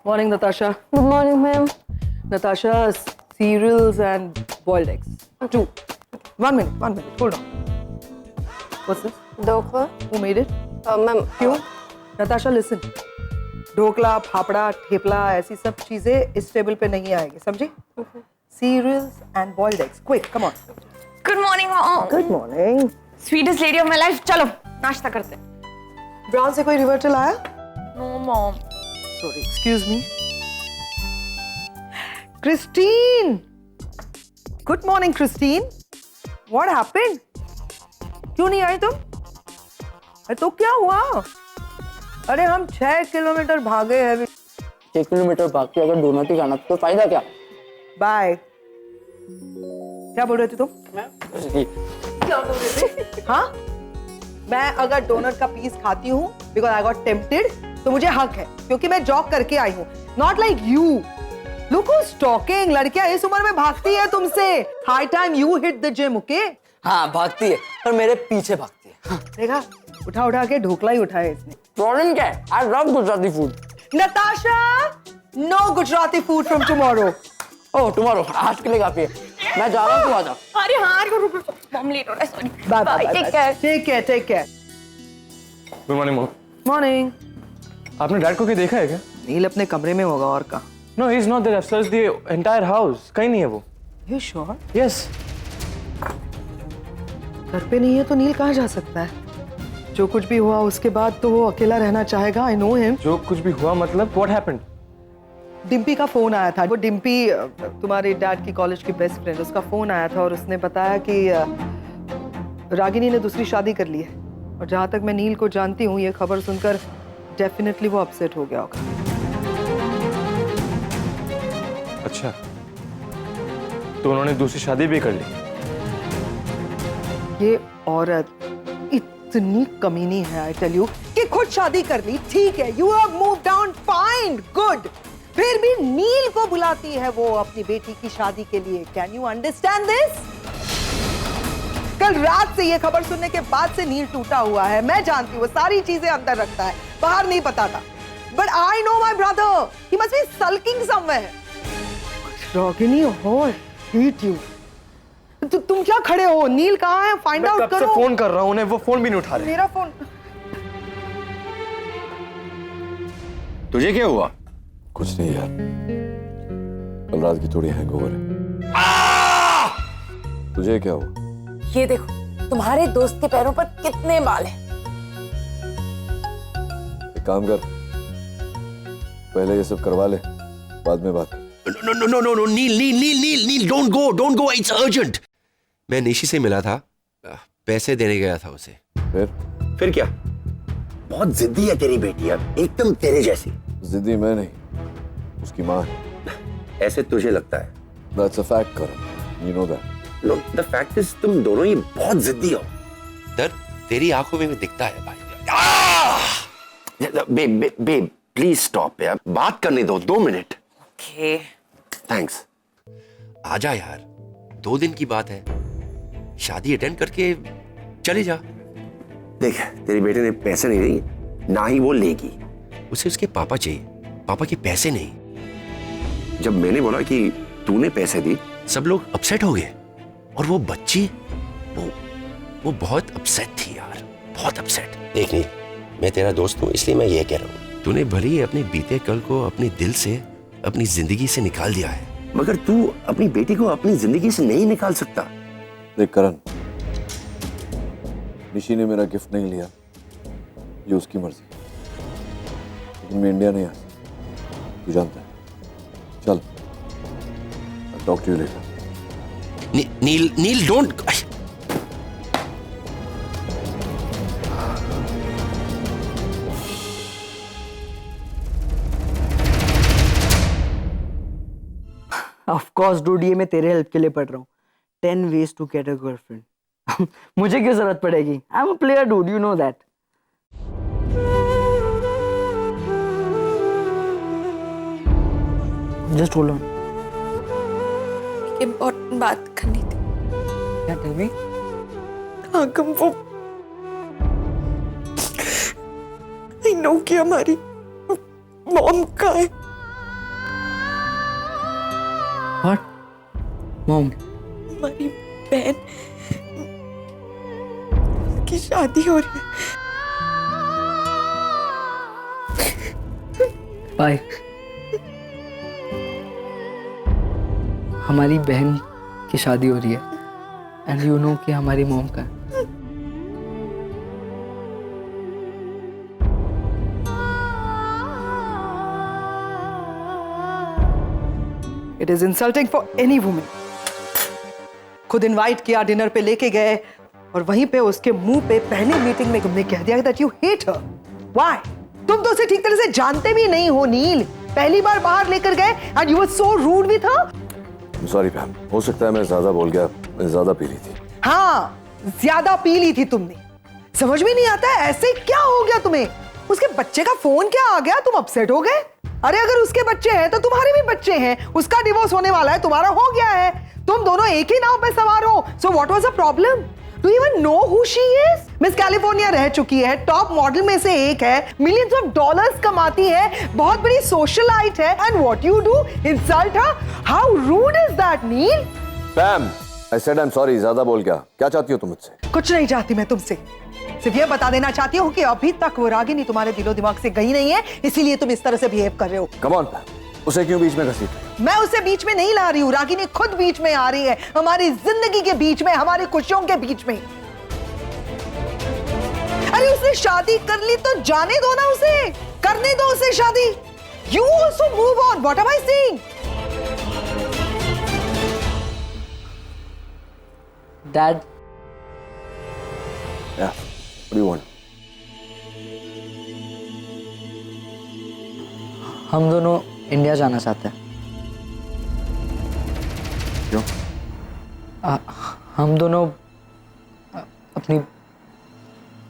Speaker 4: Morning, Natasha.
Speaker 10: Good morning, ma'am.
Speaker 4: Natasha, cereals and boiled eggs. 2. 1 minute. Hold on. What's this?
Speaker 10: Dokla.
Speaker 4: Who made it?
Speaker 10: Ma'am.
Speaker 4: क्यों? Natasha, listen. ढोकला, फाफड़ा, ठेपला, ऐसी सब चीजें इस टेबल पे नहीं आएगी, समझी? Cereals and boiled eggs. Quick, come on.
Speaker 1: Good morning mom.
Speaker 4: Good morning.
Speaker 1: Sweetest lady of my life. चलो नाश्ता करते हैं।
Speaker 4: ब्राउन से कोई रिवर्टल आया?
Speaker 1: No mom.
Speaker 4: Sorry, excuse me. Christine! Good morning, Christine. What happened? क्यों नहीं आई तुम? अरे तो क्या हुआ? अरे हम 6 किलोमीटर भागे हैं।
Speaker 7: 6 किलोमीटर भाग के अगर डोनट ही खाना तो फायदा क्या?
Speaker 4: बाय। क्या बोल रहे थे तुम? क्या बोल रहे थे? हाँ? मैं अगर डोनट का पीस खाती हूँ because I got tempted, तो मुझे हक है, क्योंकि मैं जॉग करके आई हूँ। Not like you. Look who's talking. लड़कियां इस उम्र में भागती है तुमसे। High time you hit the gym, okay?
Speaker 7: हाँ भागती है, पर मेरे पीछे भागती है।
Speaker 4: देखा, उठा के ढोकला ही उठाया इसने।
Speaker 7: प्रॉब्लम क्या है? I love Gujarati food.
Speaker 4: Natasha, no Gujarati food from tomorrow.
Speaker 7: Oh tomorrow, आज के लिए काफी है। मैं जा रहा हूँ, तू आ जा।
Speaker 1: अरे हाँ रुक मॉम लेट हो रहा है, sorry.
Speaker 4: Bye. Take care.
Speaker 11: Good morning mom.
Speaker 4: Morning.
Speaker 11: आपने डैड को क्या देखा है क्या?
Speaker 4: नील अपने कमरे में होगा और का।
Speaker 11: No, he is not there. I've searched the entire house. कहीं नहीं है वो।
Speaker 4: You sure?
Speaker 11: Yes.
Speaker 4: घर पे नहीं है तो नील कहाँ जा सकता है? जो कुछ भी हुआ उसके बाद तो वो अकेला रहना चाहेगा। I know him.
Speaker 11: जो कुछ भी हुआ मतलब what happened?
Speaker 4: डिम्पी का फोन आया था। वो डिम्पी तुम्हारे डैड की कॉलेज की बेस्ट फ्रेंड, उसका फोन आया था और उसने बताया कि रागिनी ने दूसरी शादी कर ली है। और जहाँ तक मैं नील को जानती हूँ, ये खबर सुनकर डेफिनेटली वो अपसेट हो गया होगा।
Speaker 11: अच्छा, तो उन्होंने दूसरी शादी भी कर ली?
Speaker 4: ये औरत इतनी कमीनी है आई टेल यू कि खुद शादी कर ली, ठीक है, you have moved down, fine, good, फिर भी नील को बुलाती है वो अपनी बेटी की शादी के लिए। Can you understand this? कल रात से ये खबर सुनने के बाद से नील टूटा हुआ है। मैं जानती हूँ वो सारी चीजें अंदर रखता है, बाहर नहीं बताता, but I know my brother, he must be sulking somewhere. Ragini, oh, I hate you. तुम क्या खड़े हो? नील कहाँ है? फाइंड आउट करो।
Speaker 9: मैं कब से फोन कर रहा हूँ, वो फोन भी नहीं उठा रहे।
Speaker 4: मेरा फोन।
Speaker 9: तुझे क्या हुआ?
Speaker 2: कुछ नहीं यार, कल रात की थोड़ी हैंगओवर है। तुझे क्या हुआ?
Speaker 6: ये देखो तुम्हारे दोस्त के पैरों पर कितने बाल हैं।
Speaker 2: एक काम कर, पहले ये सब करवा ले, बाद में बात कर।
Speaker 9: No, nil, don't go, it's urgent. मैं निशी से मिला था, पैसे देने गया था उसे। फिर क्या? बहुत जिद्दी है तेरी बेटी, अब एकदम तेरे जैसी।
Speaker 2: जिद्दी मैं नहीं, उसकी माँ है।
Speaker 9: ऐसे तुझे लगता है?
Speaker 2: That's a fact, Karan. You know that.
Speaker 9: No, the fact is तुम दोनों ही बहुत जिद्दी हो। दर्द तेरी आंखों में दिखता है भाई। बेब, प्लीज स्टॉप यार, बात करने दो 2 मिनट।
Speaker 6: ओके।
Speaker 9: थैंक्स। आजा यार, 2 दिन की बात है, शादी अटेंड करके चले जा। देख, तेरी बेटे ने पैसे नहीं दिए, ना ही वो लेगी। उसे उसके पापा चाहिए, पापा के पैसे नहीं। जब मैंने बोला कि तूने पैसे दी, सब लोग अपसेट हो गए, और वो बच्ची वो बहुत अपसेट थी यार, बहुत अपसेट। देख नहीं, मैं तेरा दोस्त हूं, इसलिए मैं ये कह रहा हूं, तूने भले ही अपने बीते कल को अपने दिल से, अपनी जिंदगी से निकाल दिया है, मगर तू अपनी बेटी को अपनी जिंदगी से नहीं निकाल सकता।
Speaker 2: देख करण, निशी ने मेरा गिफ्ट नहीं लिया, ये उसकी मर्जी, लेकिन मैं इंडिया नहीं आ सकता, तू जानता है। चल, talk to you later.
Speaker 9: Neel don't.
Speaker 3: Of course dude, ये मैं तेरे हेल्प के लिए पढ़ रहा हूँ। 10 ways to get a girlfriend. मुझे क्यों जरूरत पड़ेगी? I am a player dude, you know that. Just hold on.
Speaker 6: Important बात करनी थी।
Speaker 3: क्या? Tell me.
Speaker 6: आगम, वो आई नो कि हमारी मॉम का है।
Speaker 3: व्हाट? मॉम?
Speaker 6: हमारी बहन की शादी हो रही है।
Speaker 3: बाय। हमारी बहन की शादी हो रही है, एंड यू नो कि हमारी मॉम का है।
Speaker 4: It is insulting for any woman. खुद इनवाइट किया, डिनर पे लेके गए, और वहीं पे उसके मुंह पे पहली मीटिंग में तुमने कह दिया that you hate her. Why? तुम तो उसे ठीक तरह से जानते भी नहीं हो नील। पहली बार बाहर लेकर गए and you were so rude with her.
Speaker 2: Sorry ma'am, हो सकता है मैं ज्यादा बोल गया, मैं ज्यादा पी ली थी।
Speaker 4: हाँ, ज्यादा पी ली थी तुमने। समझ में नहीं आता है ऐसे क्या हो गया तुम्हें? उसके बच्चे का फोन क्या आ गया, तुम अपसेट हो गए? अरे अगर उसके बच्चे हैं तो तुम्हारे भी बच्चे हैं, उसका डिवोर्स होने वाला है, तुम्हारा हो गया है, तुम दोनों एक ही नाव पे सवार हो। So what was the problem? Do you even know who she is? Miss California रह चुकी है, टॉप मॉडल में से एक है, मिलियंस ऑफ डॉलर्स कमाती है, बहुत बड़ी सोशलाइट है, and what you do? Insult her? How rude is that Neel?
Speaker 2: Ma'am, I said I am sorry, ज्यादा बोल गया। क्या चाहती हो तुम मुझसे?
Speaker 4: कुछ नहीं चाहती मैं तुमसे, सिर्फ ये बता देना चाहती हूँ कि अभी तक वो रागिनी तुम्हारे दिलो दिमाग से गई नहीं है, इसीलिए तुम इस तरह से बिहेव कर रहे हो।
Speaker 2: कम ऑन, उसे क्यों बीच में घसीट रही हो?
Speaker 4: मैं उसे बीच में नहीं ला रही हूँ, रागिनी खुद बीच में आ रही है, हमारी जिंदगी के बीच में, हमारी खुशियों के बीच में। अरे उसने शादी कर ली तो जाने दो ना उसे, करने दो उसे शादी। You also move on. What am I saying?
Speaker 3: Dad.
Speaker 2: Yeah. What do you want?
Speaker 3: हम दोनों इंडिया जाना चाहते हैं।
Speaker 2: क्यों?
Speaker 3: हम दोनों अपनी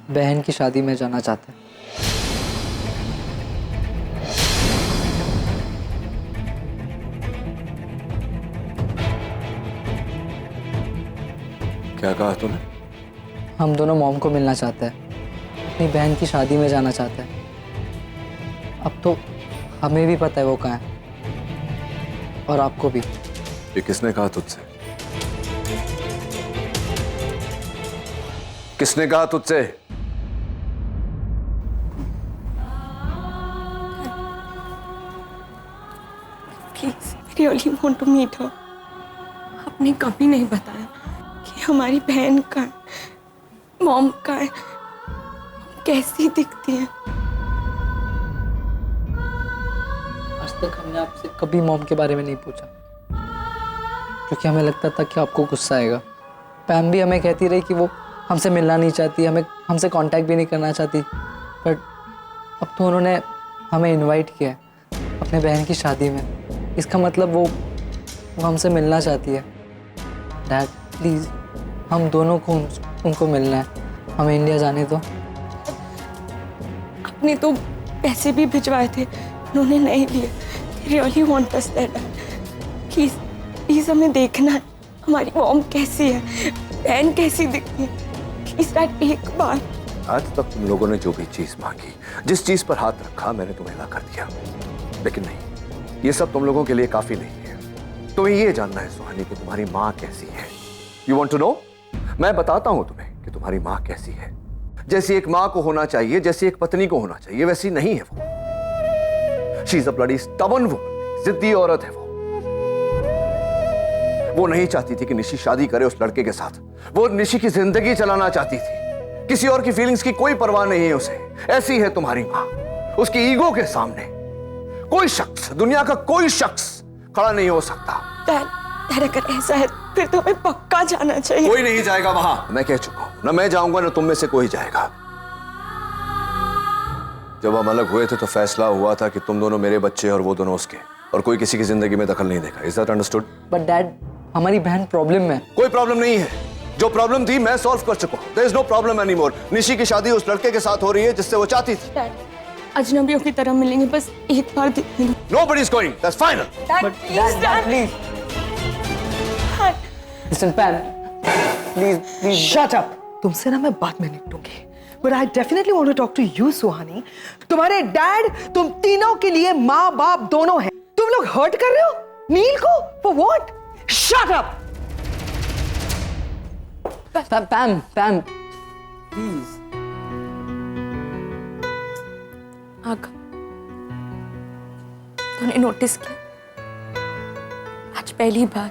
Speaker 3: बहन की शादी में जाना चाहते हैं।
Speaker 2: क्या कहा तूने?
Speaker 3: हम दोनों मॉम को मिलना चाहते हैं, अपनी बहन की शादी में जाना चाहते हैं। अब तो हमें भी पता है वो कहाँ है, और आपको भी।
Speaker 2: ये किसने कहा तुझसे? किसने कहा तुझसे?
Speaker 14: Please really want to meet her. आपने कभी नहीं बताया कि हमारी बहन का है, मॉम का है, कैसी दिखती है।
Speaker 3: आज तक हमने आपसे कभी मॉम के बारे में नहीं पूछा, क्योंकि हमें लगता था कि आपको गुस्सा आएगा। पैम भी हमें कहती रही कि वो हमसे मिलना नहीं चाहती, हमसे कांटेक्ट भी नहीं करना चाहती। बट अब तो उन्होंने हमें इनवाइट किया है अपने बहन की शादी में। इसका मतलब वो हमसे मिलना चाहती है। डैड प्लीज़, हम दोनों को उनको मिलना है, हमें इंडिया जाने दो।
Speaker 14: आपने तो पैसे भी भिजवाए थे, उन्होंने नहीं लिए। Really want us that. Please please हमें देखना है हमारी मॉम कैसी है, बहन कैसी दिखती है। प्लीज डैड एक बार।
Speaker 2: आज तक तुम लोगों ने जो भी चीज मांगी, जिस चीज पर हाथ रखा, मैंने तुम्हें ला कर दिया। लेकिन नहीं, ये सब तुम लोगों के लिए काफी नहीं है। तुम्हें ये जानना है सुहानी कि तुम्हारी माँ कैसी है। You want to know? मैं बताता हूं तुम्हें कि तुम्हारी माँ कैसी है। जैसी एक माँ को होना चाहिए, जैसी एक पत्नी को होना चाहिए, वैसी नहीं है वो। She is a bloody stubborn woman, जिद्दी औरत है वो नहीं चाहती थी कि निशी शादी करे उस लड़के के साथ। वो निशी की जिंदगी चलाना चाहती थी। किसी और की फीलिंग्स की कोई परवाह नहीं है उसे। ऐसी है तुम्हारी माँ। उसकी ईगो के सामने कोई शख्स, दुनिया का कोई शख्स खड़ा नहीं हो सकता।
Speaker 14: डैड अगर ऐसा है फिर तो हमें पक्का जाना चाहिए।
Speaker 2: कोई नहीं जाएगा वहां, मैं कह चुका हूं। ना मैं जाऊंगा ना तुम में से कोई जाएगा। जब हम अलग हुए थे तो फैसला हुआ था कि तुम दोनों मेरे बच्चे और वो दोनों उसके, और कोई किसी की जिंदगी में दखल नहीं देगा। Is that understood?
Speaker 3: But dad, हमारी बहन प्रॉब्लम में।
Speaker 2: कोई प्रॉब्लम नहीं है। जो प्रॉब्लम थी मैं सॉल्व कर चुका हूं। There is no problem anymore. Nishi की शादी उस लड़के के साथ हो रही है जिससे वो चाहती थी।
Speaker 14: डैड अजनबियों की तरह मिलेंगे, बस एक बार देखने दो।
Speaker 2: Nobody is going. That's final.
Speaker 14: Please dad.
Speaker 3: Listen, Pam, please.
Speaker 6: Shut up. तुमसे ना मैं बाद में निपटूंगी। But I definitely want to talk to you, सुहानी। तुम्हारे डैड तुम तीनों के लिए माँ बाप दोनों हैं। तुम लोग हर्ट कर रहे हो नील को? For what? Shut up.
Speaker 3: Pam, please.
Speaker 14: आगा तूने नोटिस किया, आज पहली बार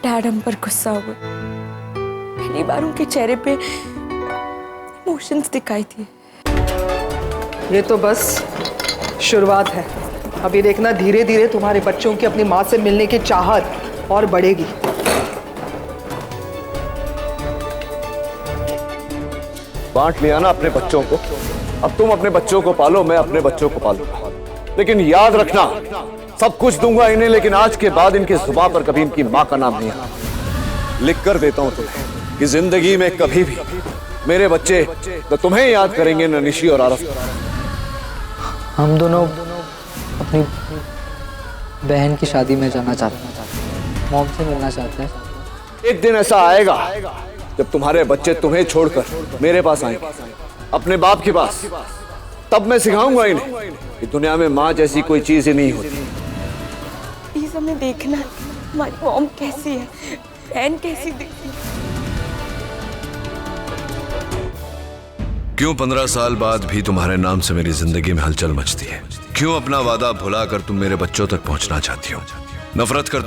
Speaker 14: डैड हम पर गुस्सा हुआ। पहली बार उनके चेहरे पे इमोशंस दिखाई थी।
Speaker 6: ये तो बस शुरुआत है। अभी देखना धीरे धीरे तुम्हारे बच्चों की अपनी माँ से मिलने की चाहत और बढ़ेगी।
Speaker 2: बांट लिया ना अपने बच्चों को। अब तुम अपने बच्चों को पालो, मैं अपने बच्चों को पालूंगा। लेकिन याद रखना, सब कुछ दूंगा इन्हें, लेकिन आज के बाद इनकी जुबान पर कभी इनकी मां का नाम नहीं आना। लिख कर देता हूं तुम्हें कि जिंदगी में कभी भी मेरे बच्चे न तुम्हें याद करेंगे न निशी और आरफ।
Speaker 3: हम दोनों अपनी बहन की शादी में जाना चाहते हैं, मॉम से मिलना चाहते हैं।
Speaker 2: एक दिन ऐसा आएगा जब तुम्हारे बच्चे तुम्हें छोड़कर मेरे पास आएंगे, अपने बाप के पास। तब मैं सिखाऊंगा इन्हें कि दुनिया में माँ जैसी कोई चीज ही नहीं होती।
Speaker 14: प्लीज हमें देखना है हमारी मॉम कैसी है, बहन कैसी दिखती है।
Speaker 2: क्यों 15 साल बाद भी तुम्हारे नाम से मेरी जिंदगी में हलचल मचती है? क्यों अपना वादा भुलाकर तुम मेरे बच्चों तक पहुंचना चाहती हो? नफरत कर